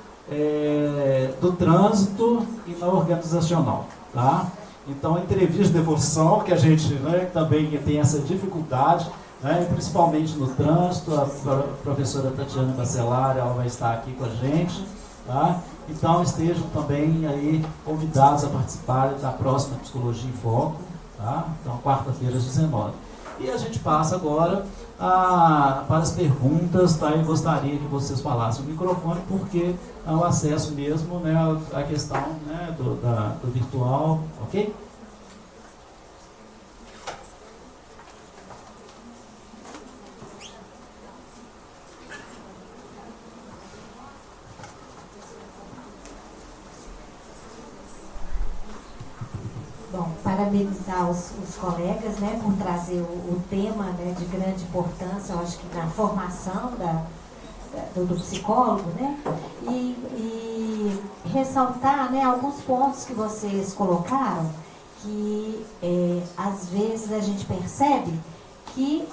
Speaker 1: do trânsito e na organizacional, tá? Então, a entrevista de devolução, que a gente, né, também tem essa dificuldade, né, principalmente no trânsito, a professora Tatiana Bacelar, ela vai estar aqui com a gente, tá? Então, estejam também aí convidados a participar da próxima Psicologia em Foco, tá? Então, quarta-feira às 19h. E a gente passa agora para as perguntas, tá? Eu gostaria que vocês falassem o microfone, porque é o acesso mesmo, né, a questão, né, do virtual, ok?
Speaker 5: Bom, parabenizar os colegas, né, por trazer o tema, né, de grande importância, eu acho que na formação do psicólogo, né, e ressaltar, né, alguns pontos que vocês colocaram, que às vezes a gente percebe que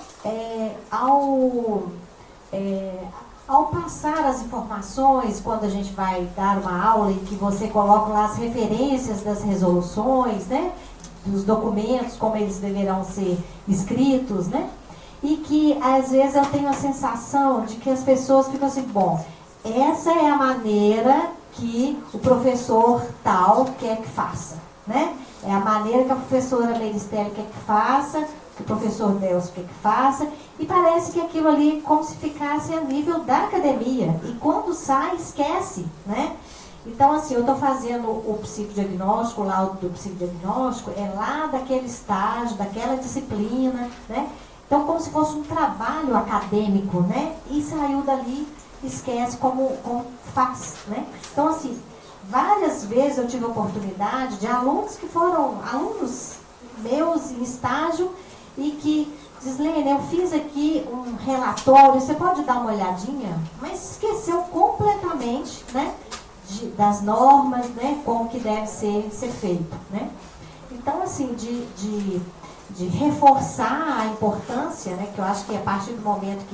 Speaker 5: ao passar as informações, quando a gente vai dar uma aula e que você coloca lá as referências das resoluções, né, dos documentos, como eles deverão ser escritos, né, e que às vezes eu tenho a sensação de que as pessoas ficam assim, bom, essa é a maneira que o professor tal quer que faça, né? É a maneira que a professora Meiristele quer que faça, que o professor Delcio quer que faça, e parece que aquilo ali como se ficasse a nível da academia, e quando sai, esquece, né? Então, assim, eu estou fazendo o psicodiagnóstico, o laudo do psicodiagnóstico, é lá daquele estágio, daquela disciplina, né? Então, como se fosse um trabalho acadêmico, né? E saiu dali, esquece como faz, né? Então, assim, várias vezes eu tive a oportunidade de alunos que foram alunos meus em estágio e que diz, Lênia, eu fiz aqui um relatório, você pode dar uma olhadinha? Mas esqueceu completamente, né, das normas, né, como que deve ser feito, né? Então, assim, de reforçar a importância, né, que eu acho que a partir do momento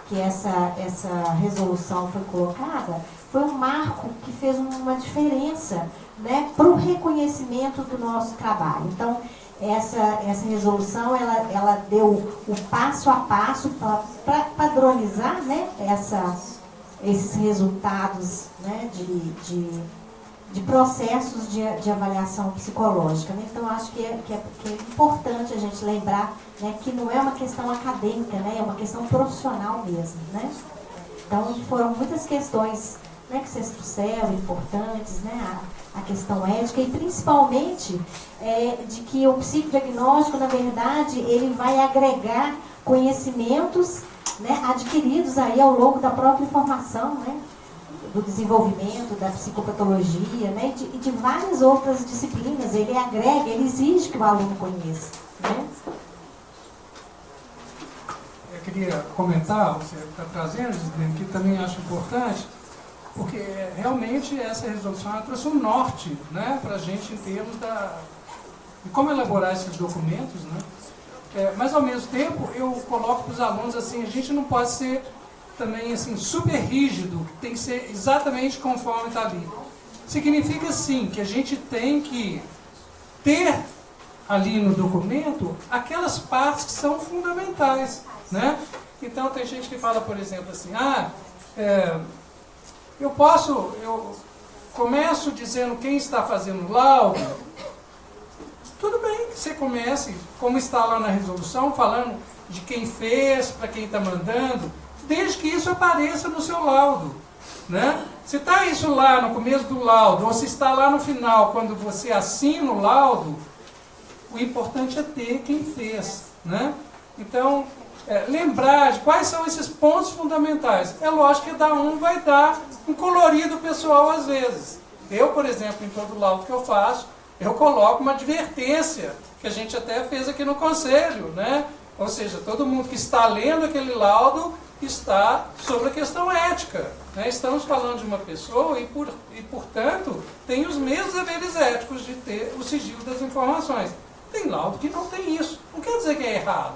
Speaker 5: que essa resolução foi colocada, foi um marco que fez uma diferença, né, para o reconhecimento do nosso trabalho. Então, essa resolução, ela deu o passo a passo para padronizar, né, esses resultados, né, de processos de avaliação psicológica, né? Então, acho que é importante a gente lembrar, né, que não é uma questão acadêmica, né, é uma questão profissional mesmo, né? Então, foram muitas questões, né, que vocês trouxeram, importantes, né, a questão ética e principalmente de que o psicodiagnóstico, na verdade, ele vai agregar conhecimentos, né, adquiridos aí ao longo da própria formação, né, do desenvolvimento, da psicopatologia, né, e de várias outras disciplinas. Ele agrega, ele exige que o aluno conheça, né?
Speaker 2: Eu queria comentar, você está trazendo, que também acho importante, porque realmente essa resolução trouxe um norte, né, para a gente em termos de como elaborar esses documentos, né? Mas ao mesmo tempo eu coloco para os alunos assim, a gente não pode ser também assim super rígido, tem que ser exatamente conforme está ali. Significa sim que a gente tem que ter ali no documento aquelas partes que são fundamentais, né? Então tem gente que fala, por exemplo, assim, eu começo dizendo quem está fazendo o laudo. Tudo bem que você comece, como está lá na resolução, falando de quem fez, para quem está mandando, desde que isso apareça no seu laudo, né? Se está isso lá no começo do laudo, ou se está lá no final, quando você assina o laudo, o importante é ter quem fez, né? Então, lembrar de quais são esses pontos fundamentais. É lógico que cada um vai dar um colorido pessoal às vezes. Eu, por exemplo, em todo laudo que eu faço, eu coloco uma advertência, que a gente até fez aqui no conselho, né? Ou seja, todo mundo que está lendo aquele laudo está sobre a questão ética, né? Estamos falando de uma pessoa e, portanto, tem os mesmos deveres éticos de ter o sigilo das informações. Tem laudo que não tem isso. Não quer dizer que é errado.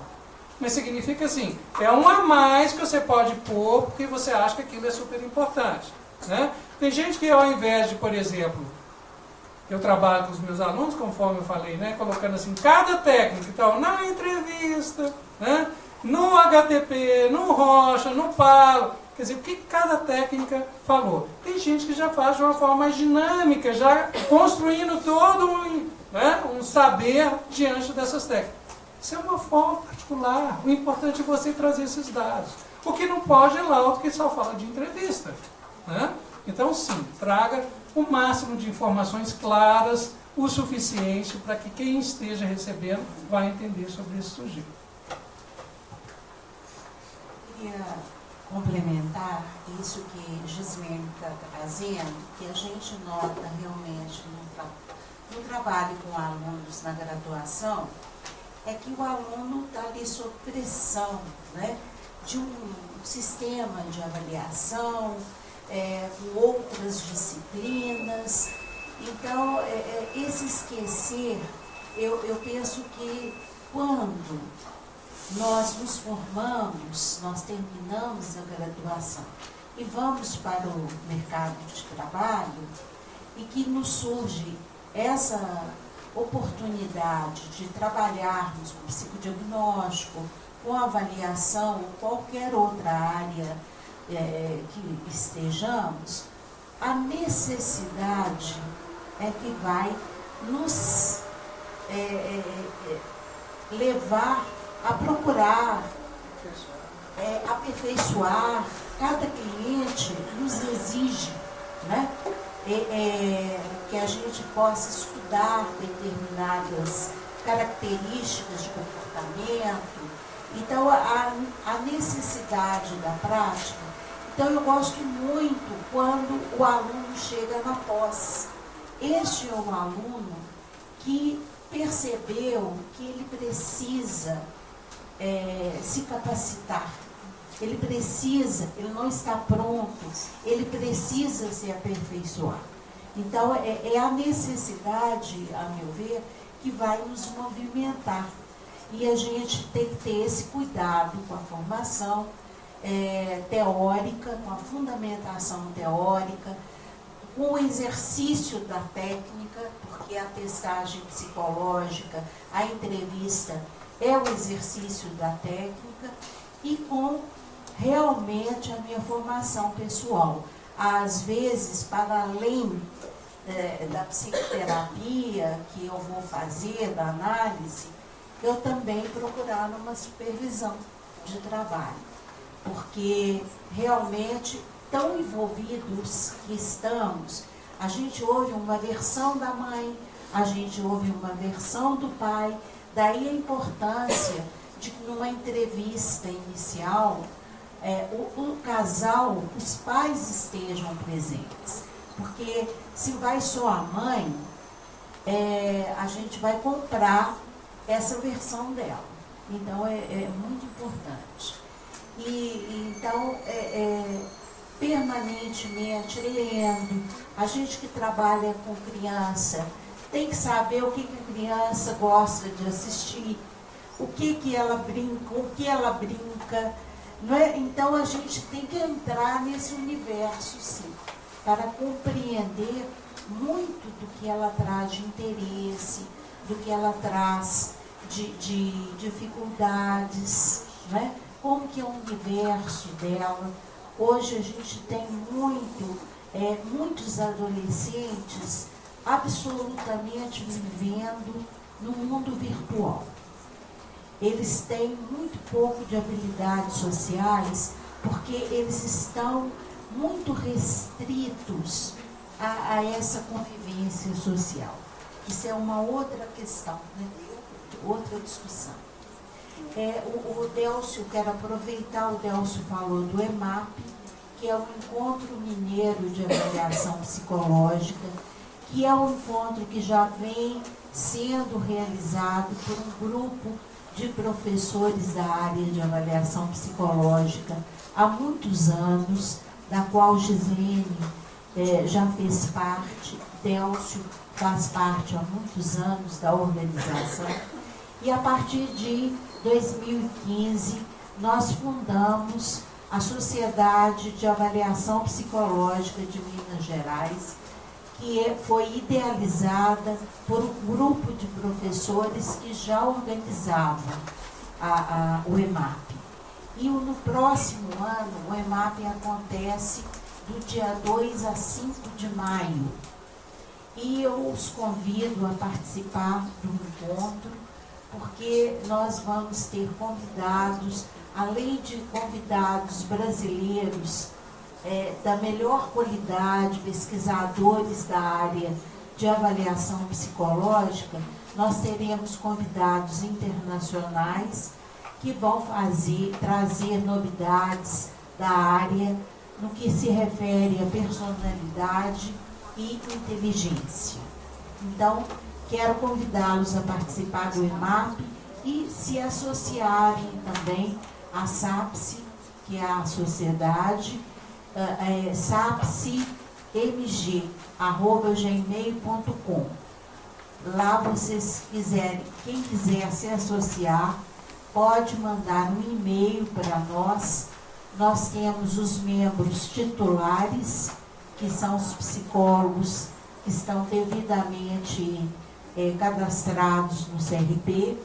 Speaker 2: Mas significa assim, é um a mais que você pode pôr porque você acha que aquilo é super importante, né? Tem gente que ao invés de, por exemplo, eu trabalho com os meus alunos, conforme eu falei, né, colocando assim, cada técnica, então, na entrevista, né, no HTP, no Rocha, no Palo, quer dizer, o que cada técnica falou. Tem gente que já faz de uma forma mais dinâmica, já construindo todo um saber diante dessas técnicas. Isso é uma forma particular. O importante é você trazer esses dados. O que não pode é laudo que só fala de entrevista, né? Então, sim, traga o máximo de informações claras, o suficiente para que quem esteja recebendo vai entender sobre esse sujeito.
Speaker 3: Queria complementar isso que Gislene está trazendo, que a gente nota realmente no trabalho com alunos na graduação é que o aluno está ali sob pressão, né, de um sistema de avaliação, com outras disciplinas. Então, esse esquecer, eu penso que quando nós nos formamos, nós terminamos a graduação e vamos para o mercado de trabalho, e que nos surge essa oportunidade de trabalharmos com psicodiagnóstico, com avaliação, ou qualquer outra área que estejamos, a necessidade é que vai nos levar a procurar aperfeiçoar. Cada cliente nos exige, né, que a gente possa estudar determinadas características de comportamento. Então, a necessidade da prática. Então, eu gosto muito quando o aluno chega na pós. Este é um aluno que percebeu que ele precisa se capacitar. Ele não está pronto, ele precisa se aperfeiçoar. Então, é a necessidade, a meu ver, que vai nos movimentar. E a gente tem que ter esse cuidado com a formação teórica, com a fundamentação teórica, com o exercício da técnica, porque a testagem psicológica, a entrevista é o exercício da técnica, e com realmente a minha formação pessoal. Às vezes, para além da psicoterapia que eu vou fazer, da análise, eu também procurar uma supervisão de trabalho, porque realmente, tão envolvidos que estamos, a gente ouve uma versão da mãe, a gente ouve uma versão do pai, daí a importância de que numa entrevista inicial, o casal, os pais estejam presentes. Porque se vai só a mãe, a gente vai comprar essa versão dela. Então, é muito importante. Então, permanentemente lendo. A gente que trabalha com criança tem que saber o que a criança gosta de assistir, o que ela brinca, o que ela brinca. Não é? Então, a gente tem que entrar nesse universo, sim, para compreender muito do que ela traz de interesse, do que ela traz de dificuldades, né? Como que é o universo dela. Hoje a gente tem muitos adolescentes absolutamente vivendo no mundo virtual. Eles têm muito pouco de habilidades sociais, porque eles estão muito restritos a essa convivência social. Isso é uma outra questão, né? Outra discussão. O Délcio, quero aproveitar, o Délcio falou do EMAP, que é o Encontro Mineiro de Avaliação Psicológica, que é um encontro que já vem sendo realizado por um grupo de professores da área de avaliação psicológica há muitos anos, da qual Gislene já fez parte, Délcio faz parte há muitos anos da organização, e a partir de 2015 nós fundamos a Sociedade de Avaliação Psicológica de Minas Gerais, que foi idealizada por um grupo de professores que já organizavam o EMAP. E no próximo ano, o EMAP acontece do dia 2 a 5 de maio. E eu os convido a participar do encontro, porque nós vamos ter convidados, além de convidados brasileiros, da melhor qualidade, pesquisadores da área de avaliação psicológica, nós teremos convidados internacionais que vão trazer novidades da área no que se refere à personalidade e inteligência. Então, quero convidá-los a participar do EMAP e se associarem também à SAPSI, que é a sociedade, sapsimg@gmail.com. Lá vocês quiserem, quem quiser se associar, pode mandar um e-mail para nós. Nós temos os membros titulares, que são os psicólogos que estão devidamente cadastrados no CRP,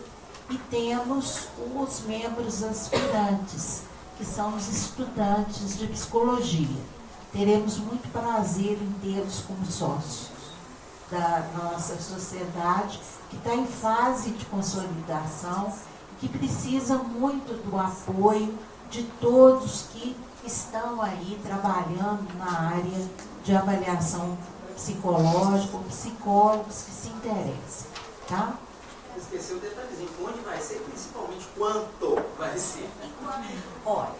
Speaker 3: e temos os membros aspirantes, que são os estudantes de psicologia. Teremos muito prazer em tê-los como sócios da nossa sociedade, que está em fase de consolidação, que precisa muito do apoio de todos que estão aí trabalhando na área de avaliação psicológica, ou psicólogos que se interessam, tá?
Speaker 4: Esqueceu o detalhezinho, onde vai ser, principalmente quanto vai ser?
Speaker 3: Olha,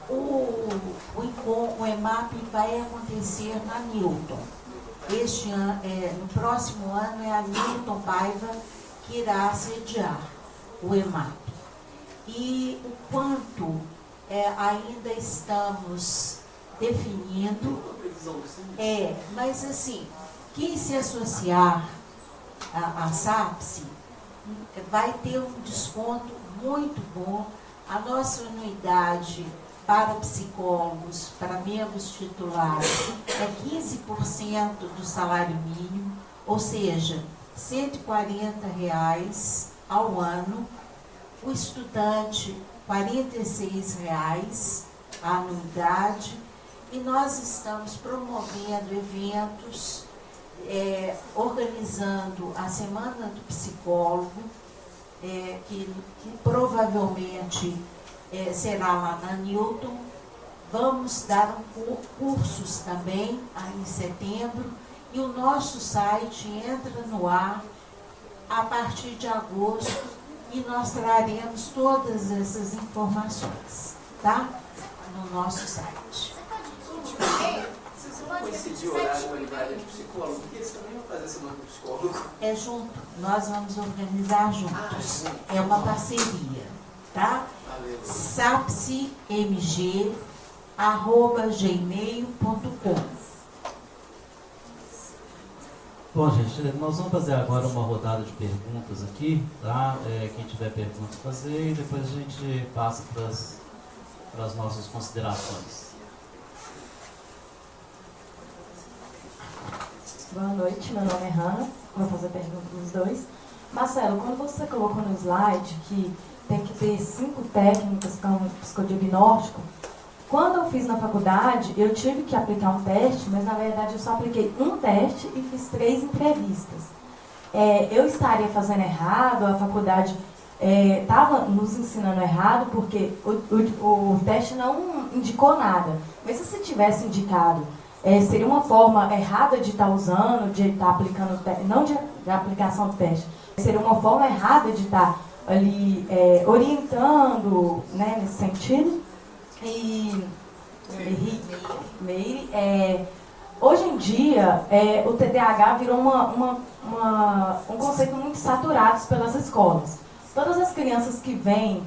Speaker 3: o EMAP vai acontecer na Newton. Este ano, no próximo ano, é a Newton Paiva que irá sediar o EMAP. E o quanto ainda estamos definindo, mas assim, quem se associar à SAPSI vai ter um desconto muito bom. A nossa anuidade para psicólogos, para membros titulares, é 15% do salário mínimo, ou seja, R$ 140 ao ano. O estudante, R$ 46 a anuidade. E nós estamos promovendo eventos, organizando a Semana do Psicólogo, que provavelmente será lá na Newton. Vamos dar cursos também em setembro, e o nosso site entra no ar a partir de agosto, e nós traremos todas essas informações, tá? No nosso site.
Speaker 4: Coincidir o horário com a livraria de psicólogo, porque eles também vão fazer semana do psicólogo.
Speaker 3: É junto, nós vamos organizar juntos. É uma parceria, tá? sapsimg@gmail.com.
Speaker 1: Bom, gente, nós vamos fazer agora uma rodada de perguntas aqui, tá? Quem tiver perguntas fazer, e depois a gente passa para as nossas considerações.
Speaker 6: Boa noite, meu nome é Hanna, vou fazer pergunta dos dois. Marcelo, quando você colocou no slide que tem que ter 5 técnicas para um psicodiagnóstico, quando eu fiz na faculdade, eu tive que aplicar um teste, mas na verdade eu só apliquei um teste e fiz 3 entrevistas. Eu estaria fazendo errado, a faculdade estava nos ensinando errado, porque o teste não indicou nada. Mas se você tivesse indicado, seria uma forma errada de estar usando, de estar aplicando o teste, não de aplicação do teste, seria uma forma errada de estar ali orientando, né, nesse sentido. Hoje em dia, o TDAH virou um conceito muito saturado pelas escolas. Todas as crianças que vêm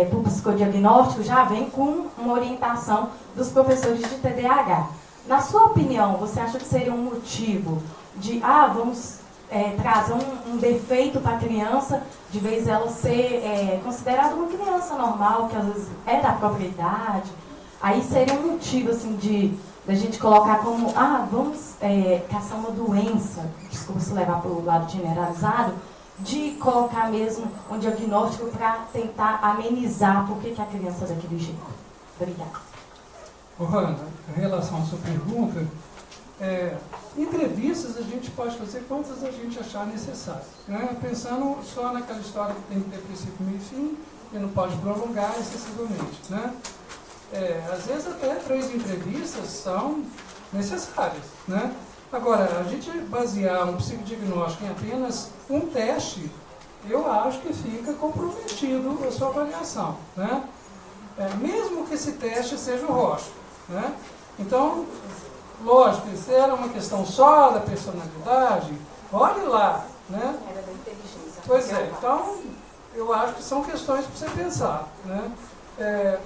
Speaker 6: para o psicodiagnóstico já vêm com uma orientação dos professores de TDAH. Na sua opinião, você acha que seria um motivo de, vamos trazer um defeito para a criança, de vez ela ser considerada uma criança normal, que às vezes é da própria idade? Aí seria um motivo, assim, da gente colocar como, vamos caçar uma doença, desculpa se levar para o lado generalizado, de colocar mesmo um diagnóstico para tentar amenizar por que a criança é daquele jeito. Obrigada.
Speaker 2: Hanna, em relação à sua pergunta, entrevistas a gente pode fazer quantas a gente achar necessário, né? Pensando só naquela história que tem que ter princípio, meio e fim, e não pode prolongar excessivamente, né? Às vezes até 3 entrevistas são necessárias, né? Agora, a gente basear um psicodiagnóstico em apenas um teste, eu acho que fica comprometido a sua avaliação, né? Mesmo que esse teste seja o ROCH, né? Então, lógico, se era uma questão só da personalidade, Olhe lá, né?
Speaker 3: Era da inteligência.
Speaker 2: Pois é, então eu acho que são questões para você pensar, né?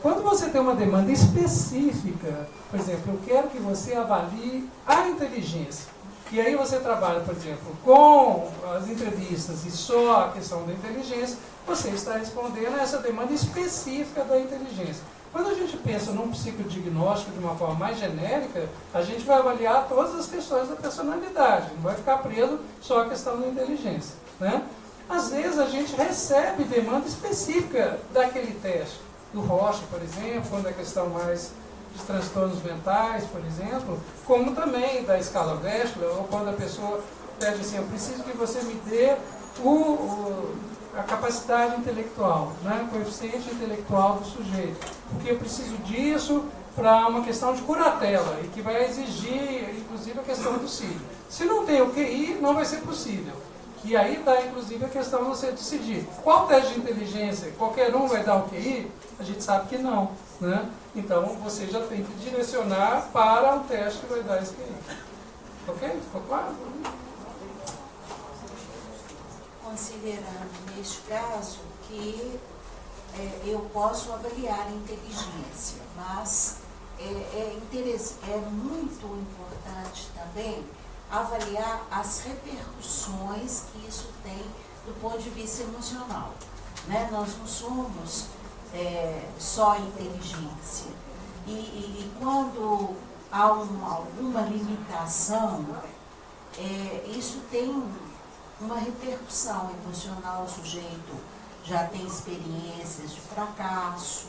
Speaker 2: Quando você tem uma demanda específica, por exemplo, eu quero que você avalie a inteligência, e aí você trabalha, por exemplo, com as entrevistas e só a questão da inteligência, você está respondendo a essa demanda específica da inteligência. Quando a gente pensa num psicodiagnóstico de uma forma mais genérica, a gente vai avaliar todas as questões da personalidade, não vai ficar preso só à questão da inteligência, né? Às vezes a gente recebe demanda específica daquele teste, do Rocha, por exemplo, quando é questão mais de transtornos mentais, por exemplo, como também da escala Wechsler, ou quando a pessoa pede assim, eu preciso que você me dê a capacidade intelectual, né? O coeficiente intelectual do sujeito, porque eu preciso disso para uma questão de curatela, e que vai exigir, inclusive, a questão do CID. Se não tem o QI, não vai ser possível. E aí está, inclusive, a questão de você decidir. Qual teste de inteligência? Qualquer um vai dar o QI? A gente sabe que não, né? Então, você já tem que direcionar para o teste que vai dar esse QI. Ok? Ficou claro?
Speaker 3: Considerando, neste caso, que eu posso avaliar a inteligência, mas é muito importante também avaliar as repercussões que isso tem do ponto de vista emocional, né? Nós não somos só inteligência. E quando há alguma limitação, isso tem uma repercussão emocional. O sujeito já tem experiências de fracasso,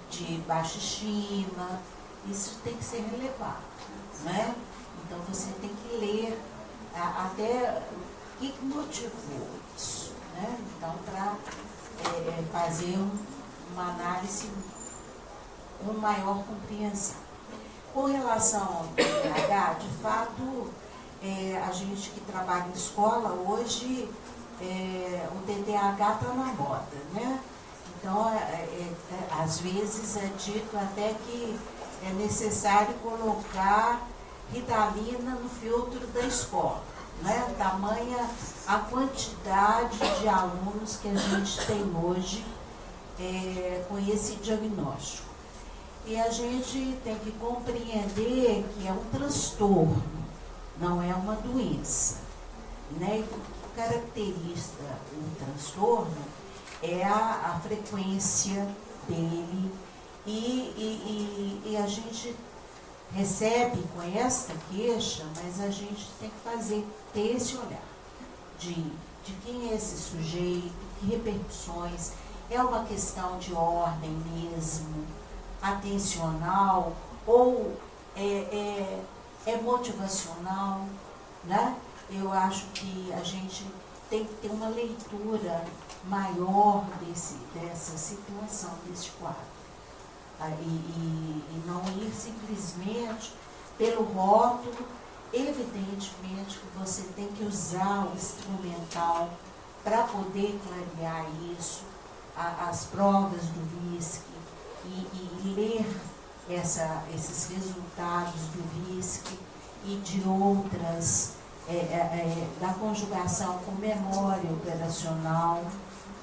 Speaker 3: de baixa estima, isso tem que ser relevado, né? Então você tem que ler até o que motivou isso, né? Então, para fazer uma análise com maior compreensão. Com relação ao TDAH, de fato, a gente que trabalha em escola hoje, o TDAH está na moda, né? Então, às vezes é dito até que é necessário colocar Ritalina no filtro da escola, né? Tamanha a quantidade de alunos que a gente tem hoje com esse diagnóstico. E a gente tem que compreender que é um transtorno, não é uma doença, né? E o que caracteriza o transtorno é a frequência dele, e a gente recebe com esta queixa, mas a gente tem que ter esse olhar de quem é esse sujeito, que repercussões, é uma questão de ordem mesmo, atencional, ou é motivacional, né? Eu acho que a gente tem que ter uma leitura maior dessa situação, desse quadro. E não ir simplesmente pelo rótulo. Evidentemente que você tem que usar o instrumental para poder clarear isso, as provas do RISC, e ler esses resultados do RISC e de outras, da conjugação com memória operacional,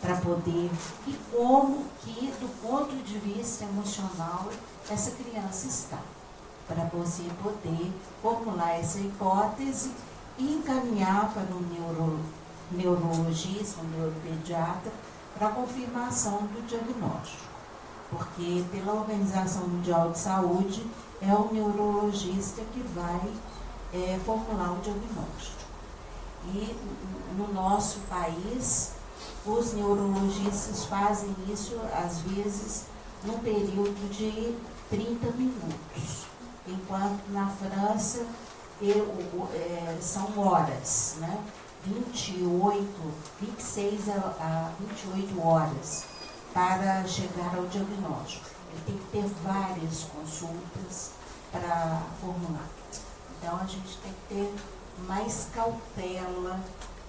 Speaker 3: para poder, e como que, do ponto de vista emocional, essa criança está, para você poder formular essa hipótese e encaminhar para um neurologista, um neuropediatra, para a confirmação do diagnóstico. Porque, pela Organização Mundial de Saúde, é o neurologista que vai formular o diagnóstico. E, no nosso país, os neurologistas fazem isso, às vezes, num período de 30 minutos, enquanto na França são horas, né? 26 a 28 horas para chegar ao diagnóstico. Ele tem que ter várias consultas para formular. Então, a gente tem que ter mais cautela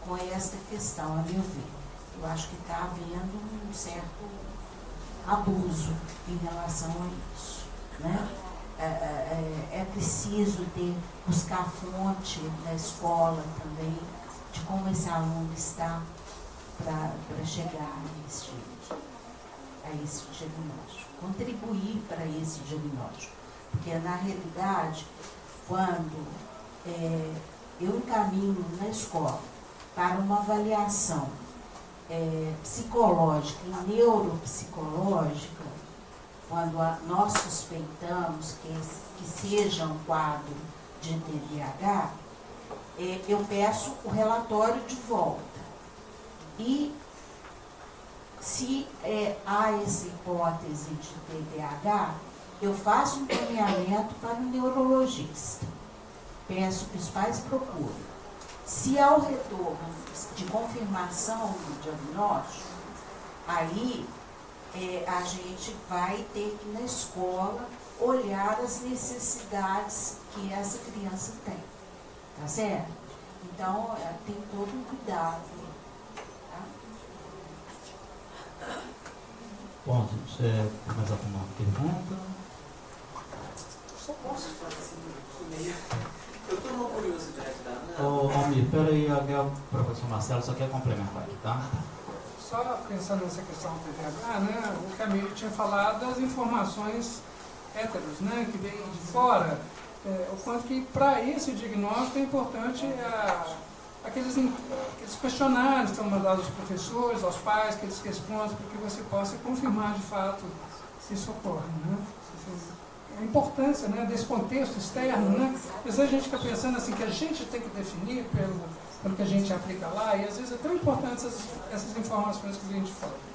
Speaker 3: com esta questão, a meu ver. Eu acho que está havendo um certo abuso em relação a isso, né? É preciso buscar fonte na escola também, de como esse aluno está para chegar a esse diagnóstico, contribuir para esse diagnóstico. Porque, na realidade, quando eu encaminho na escola para uma avaliação psicológica e neuropsicológica, quando nós suspeitamos que seja um quadro de TDAH, eu peço o relatório de volta. E se há essa hipótese de TDAH, eu faço um encaminhamento para o neurologista. Peço que os pais procurem. Se há o retorno de confirmação do diagnóstico, aí a gente vai ter que, na escola, olhar as necessidades que essa criança tem. Tá certo? Então, tem todo um cuidado. Tá?
Speaker 1: Bom, você mais alguma pergunta?
Speaker 4: Só posso fazer assim no meio? Eu estou numa curiosidade da Ana.
Speaker 1: Ô, Almir, peraí, o professor Marcelo só quer complementar aqui, tá?
Speaker 2: Só pensando nessa questão do TDAH, né, o Camilo tinha falado das informações héteros, né, que vêm de fora, o quanto que para esse diagnóstico é importante aqueles questionários que são mandados aos professores, aos pais, que eles respondem, para que você possa confirmar de fato se isso ocorre, né? A importância, né, desse contexto externo, né? Às vezes a gente fica pensando assim que a gente tem que definir pelo que a gente aplica lá, e às vezes é tão importante essas informações que vêm de fora.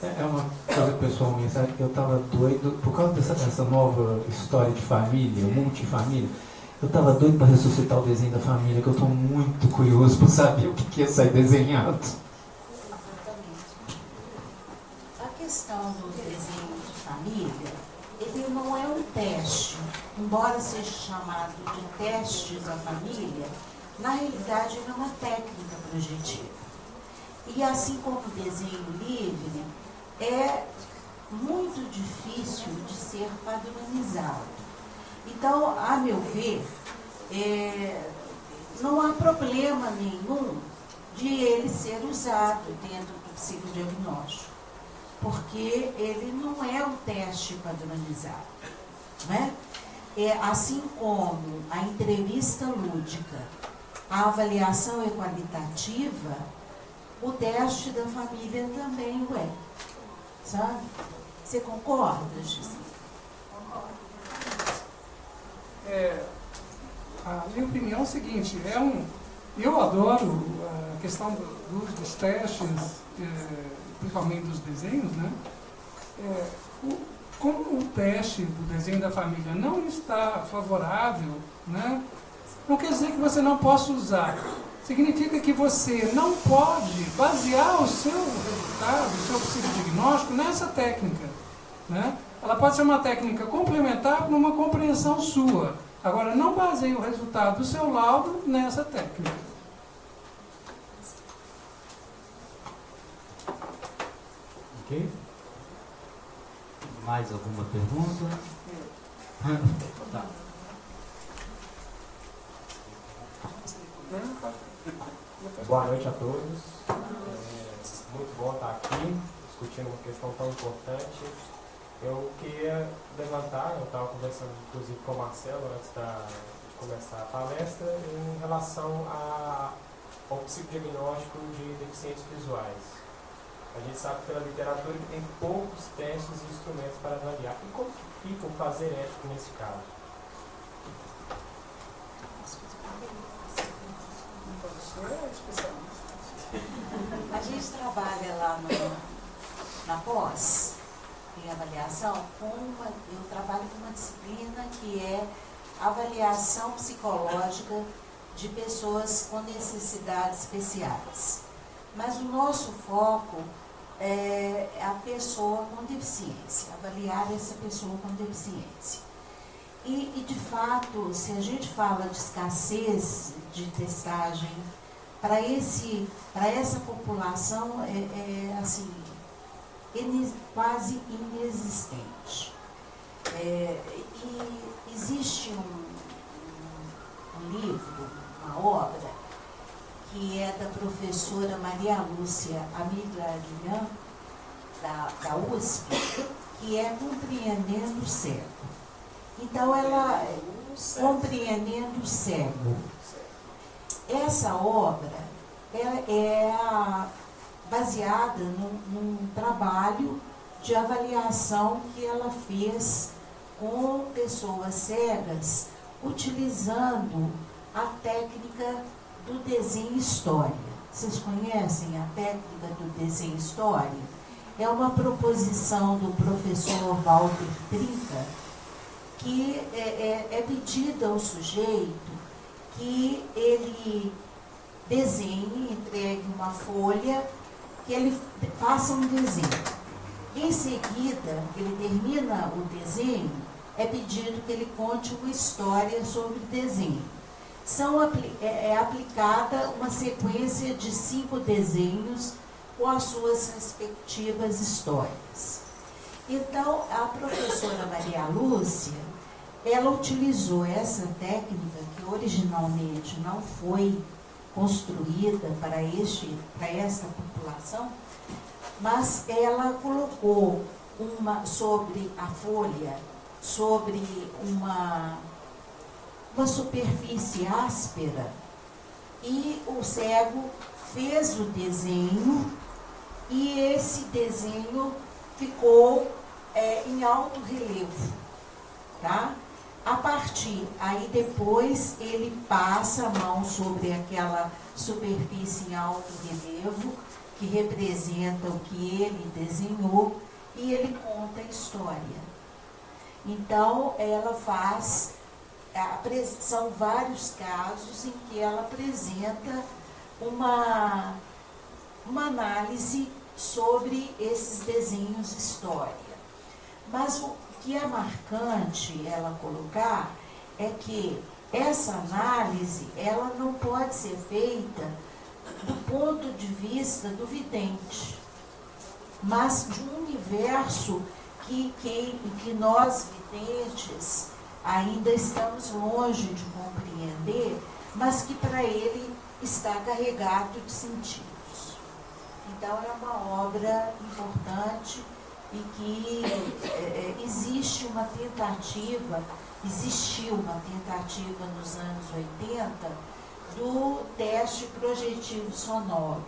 Speaker 7: É uma coisa pessoal minha, sabe? Eu estava doido, por causa dessa nova história de família, multifamília, eu estava doido para ressuscitar o desenho da família, que eu estou muito curioso para saber o que ia sair desenhado.
Speaker 3: Exatamente. A questão do desenho de família, ele não é um teste. Embora seja chamado de testes da família, na realidade ele é uma técnica projetiva. E assim como o desenho livre, é muito difícil de ser padronizado. Então, a meu ver, não há problema nenhum de ele ser usado dentro do psicodiagnóstico, porque ele não é um teste padronizado, né? Assim como a entrevista lúdica, a avaliação é qualitativa, o teste da família também o é. Sabe? Você concorda, Gisele?
Speaker 2: Concordo. A minha opinião é o seguinte, eu adoro a questão do uso dos testes, principalmente dos desenhos, né? Como o teste do desenho da família não está favorável, né? Não quer dizer que você não possa usar. Significa que você não pode basear o seu resultado, o seu psicodiagnóstico nessa técnica, né? Ela pode ser uma técnica complementar numa compreensão sua. Agora, não baseie o resultado do seu laudo nessa técnica.
Speaker 1: Ok? Mais alguma pergunta? Tá.
Speaker 8: Boa noite a todos. Muito bom estar aqui, discutindo uma questão tão importante. Eu queria levantar, eu estava conversando inclusive com o Marcelo antes de começar a palestra, em relação ao psicodiagnóstico de deficientes visuais. A gente sabe pela literatura que tem poucos testes e instrumentos para avaliar. E como que fica o fazer ético nesse caso?
Speaker 3: A gente trabalha lá na pós, em avaliação, eu trabalho com uma disciplina que é avaliação psicológica de pessoas com necessidades especiais. Mas o nosso foco é a pessoa com deficiência, avaliar essa pessoa com deficiência. E de fato, se a gente fala de escassez de testagem, para essa população assim, quase inexistente. E existe um livro, uma obra, que é da professora Maria Lúcia Amiglarian, da USP, que é Compreendendo o Cego. Então, ela Compreendendo o Cego. Essa obra é baseada num trabalho de avaliação que ela fez com pessoas cegas, utilizando a técnica do desenho história. Vocês conhecem a técnica do desenho história? É uma proposição do professor Walter Trinca, que é pedida ao sujeito que ele desenhe, entregue uma folha, que ele faça um desenho. Em seguida, ele termina o desenho, é pedido que ele conte uma história sobre o desenho. É aplicada uma sequência de 5 desenhos com as suas respectivas histórias. Então, a professora Maria Lúcia, ela utilizou essa técnica, que originalmente não foi construída para essa população, mas ela colocou sobre a folha, sobre uma superfície áspera, e o cego fez o desenho, e esse desenho ficou em alto relevo, tá? A partir, aí depois ele passa a mão sobre aquela superfície em alto relevo, que representa o que ele desenhou, e ele conta a história. Então, ela faz, são vários casos em que ela apresenta uma análise sobre esses desenhos história. Mas o que é marcante ela colocar é que essa análise, ela não pode ser feita do ponto de vista do vidente, mas de um universo que nós, videntes, ainda estamos longe de compreender, mas que para ele está carregado de sentidos. Então, é uma obra importante e que existiu uma tentativa nos anos 80 do teste projetivo sonoro.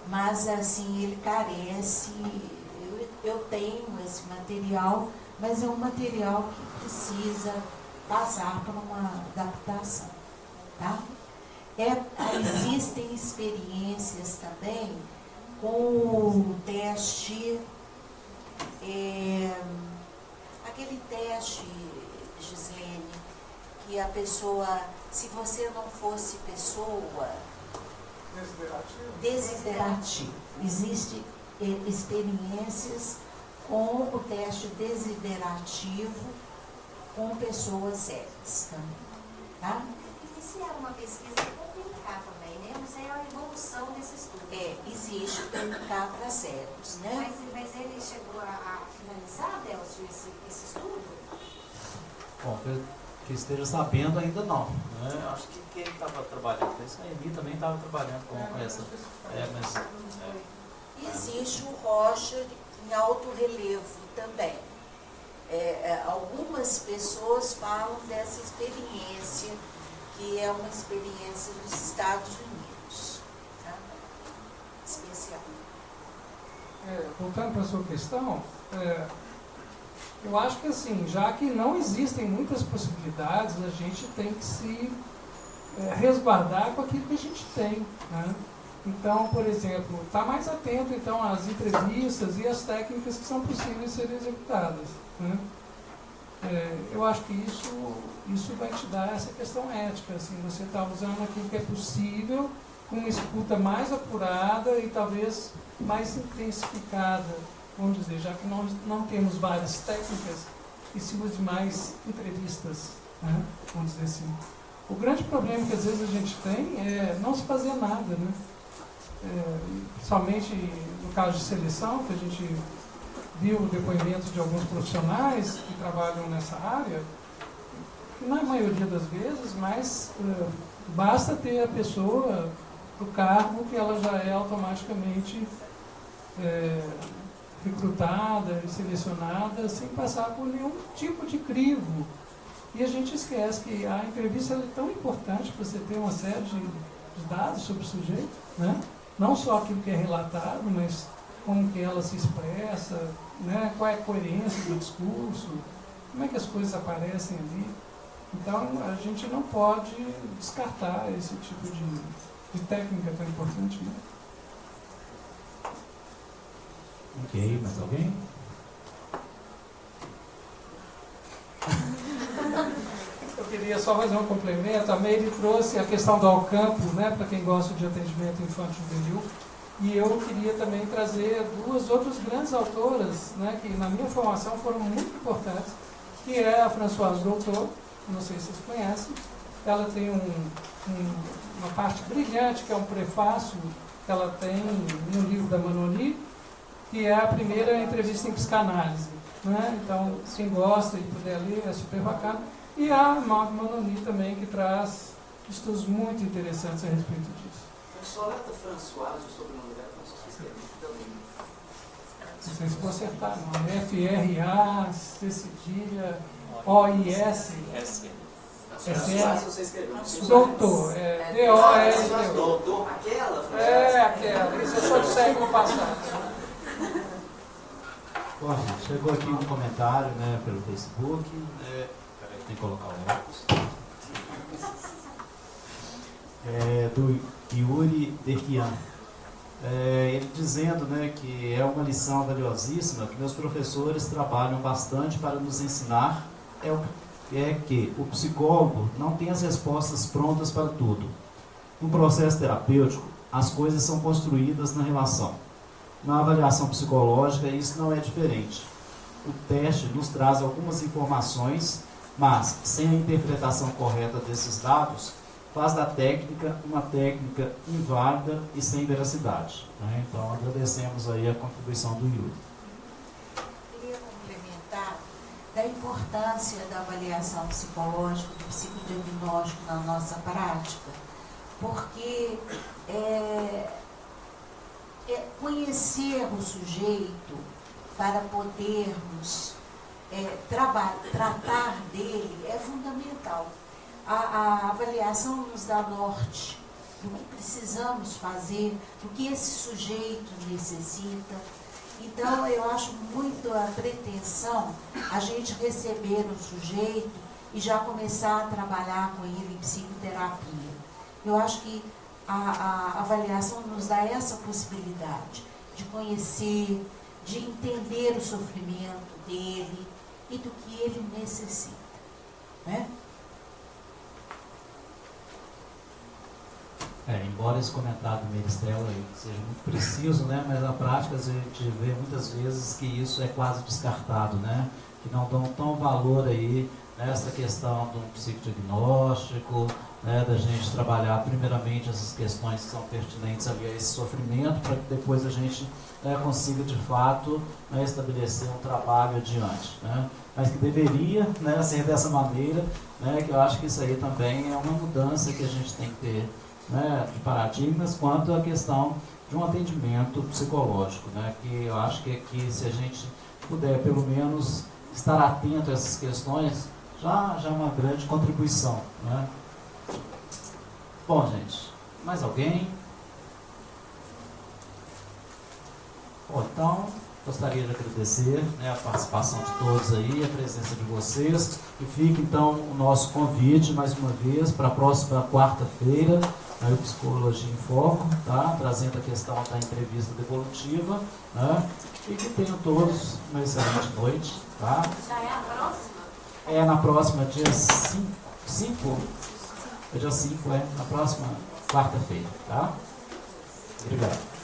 Speaker 3: Mas, assim, ele carece. Eu tenho esse material, mas é um material que precisa passar por uma adaptação, tá? Existem experiências também com o teste, aquele teste, Gislene, que a pessoa, se você não fosse pessoa... Desiderativo. Existem experiências com o teste desiderativo com pessoas cegas também, tá?
Speaker 9: Iniciar uma pesquisa e publicar também, né? Não sei a evolução desse estudo.
Speaker 3: Existe publicar para cegos, né?
Speaker 9: Mas ele chegou a finalizar, Delcio, esse estudo?
Speaker 1: Bom, que esteja sabendo ainda não, né? Acho que quem estava trabalhando com isso, a Eni também estava trabalhando com essa.
Speaker 3: Existe o Roger em alto relevo também. Algumas pessoas falam dessa experiência, que é uma experiência dos Estados Unidos, tá? Especial.
Speaker 2: Voltando para a sua questão, eu acho que assim, já que não existem muitas possibilidades, a gente tem que se resguardar com aquilo que a gente tem, né? Então, por exemplo, estar mais atento então às entrevistas e às técnicas que são possíveis serem executadas, né? Eu acho que isso vai te dar essa questão ética, assim, você está usando aquilo que é possível, com uma escuta mais apurada e talvez mais intensificada, vamos dizer, já que nós não temos várias técnicas e se use mais entrevistas, né? Vamos dizer assim. O grande problema que às vezes a gente tem é não se fazer nada, né? Principalmente no caso de seleção, que a gente viu o depoimento de alguns profissionais que trabalham nessa área, que na maioria das vezes, mas basta ter a pessoa para o cargo que ela já é automaticamente recrutada e selecionada sem passar por nenhum tipo de crivo. E a gente esquece que a entrevista é tão importante para você ter uma série de dados sobre o sujeito, né? Não só aquilo que é relatado, mas como que ela se expressa, né? Qual é a coerência do discurso, como é que as coisas aparecem ali. Então, a gente não pode descartar esse tipo de técnica tão importante, né?
Speaker 7: Ok, mais alguém?
Speaker 2: Eu queria só fazer um complemento. A Meire trouxe a questão do Alcampo, né, para quem gosta de atendimento infantil juvenil. E eu queria também trazer duas outras grandes autoras, né, que na minha formação foram muito importantes, que é a Françoise Doutor, não sei se vocês conhecem. Ela tem uma parte brilhante, que é um prefácio que ela tem no livro da Manoni, que é a primeira entrevista em psicanálise, né? Então, quem gosta e puder ler, é super bacana. E a Manoni também, que traz estudos muito interessantes a respeito disso.
Speaker 4: Soleta Françoise, o sobrenome dela, não sei se escreve também.
Speaker 2: Não sei se vou acertar, não. F-R-A-C-O-I-S. Doutor, D-O-L.
Speaker 4: Doutor, aquela?
Speaker 2: Aquela. Isso é só do século passado.
Speaker 1: Bom, gente, chegou aqui um comentário, né, pelo Facebook. Peraí, tem que colocar o óculos. Do Yuri Derkian. Ele dizendo, né, que é uma lição valiosíssima, que meus professores trabalham bastante para nos ensinar, que o psicólogo não tem as respostas prontas para tudo. No processo terapêutico, as coisas são construídas na relação. Na avaliação psicológica, isso não é diferente. O teste nos traz algumas informações, mas sem a interpretação correta desses dados, faz da técnica uma técnica inválida e sem veracidade, né? Então, agradecemos aí a contribuição do Yuri.
Speaker 3: Queria complementar da importância da avaliação psicológica, do psicodiagnóstico na nossa prática, porque conhecer o sujeito para podermos tratar dele é fundamental. A avaliação nos dá norte do que precisamos fazer, do que esse sujeito necessita. Então, eu acho muito a pretensão a gente receber o sujeito e já começar a trabalhar com ele em psicoterapia. Eu acho que a avaliação nos dá essa possibilidade de conhecer, de entender o sofrimento dele e do que ele necessita, né?
Speaker 1: Embora esse comentário do Meristela seja muito preciso, né, mas na prática a gente vê muitas vezes que isso é quase descartado, né, que não dão tão valor aí nessa questão do psicodiagnóstico, né, da gente trabalhar primeiramente essas questões que são pertinentes ali a esse sofrimento, para que depois a gente consiga de fato, né, estabelecer um trabalho adiante, né, mas que deveria, né, ser dessa maneira, né, que eu acho que isso aí também é uma mudança que a gente tem que ter, né, de paradigmas quanto à questão de um atendimento psicológico, né, que eu acho que aqui, se a gente puder pelo menos estar atento a essas questões, já é uma grande contribuição, né? Bom, gente, mais alguém? Bom, então, gostaria de agradecer, né, a participação de todos aí, a presença de vocês, e fica então o nosso convite mais uma vez para a próxima quarta-feira, o Psicologia em Foco, tá? Trazendo a questão da entrevista devolutiva, né? E que tenham todos uma excelente noite, tá?
Speaker 9: Já é a próxima?
Speaker 1: É na próxima, dia 5, é dia 5, na próxima quarta-feira, tá? Obrigado.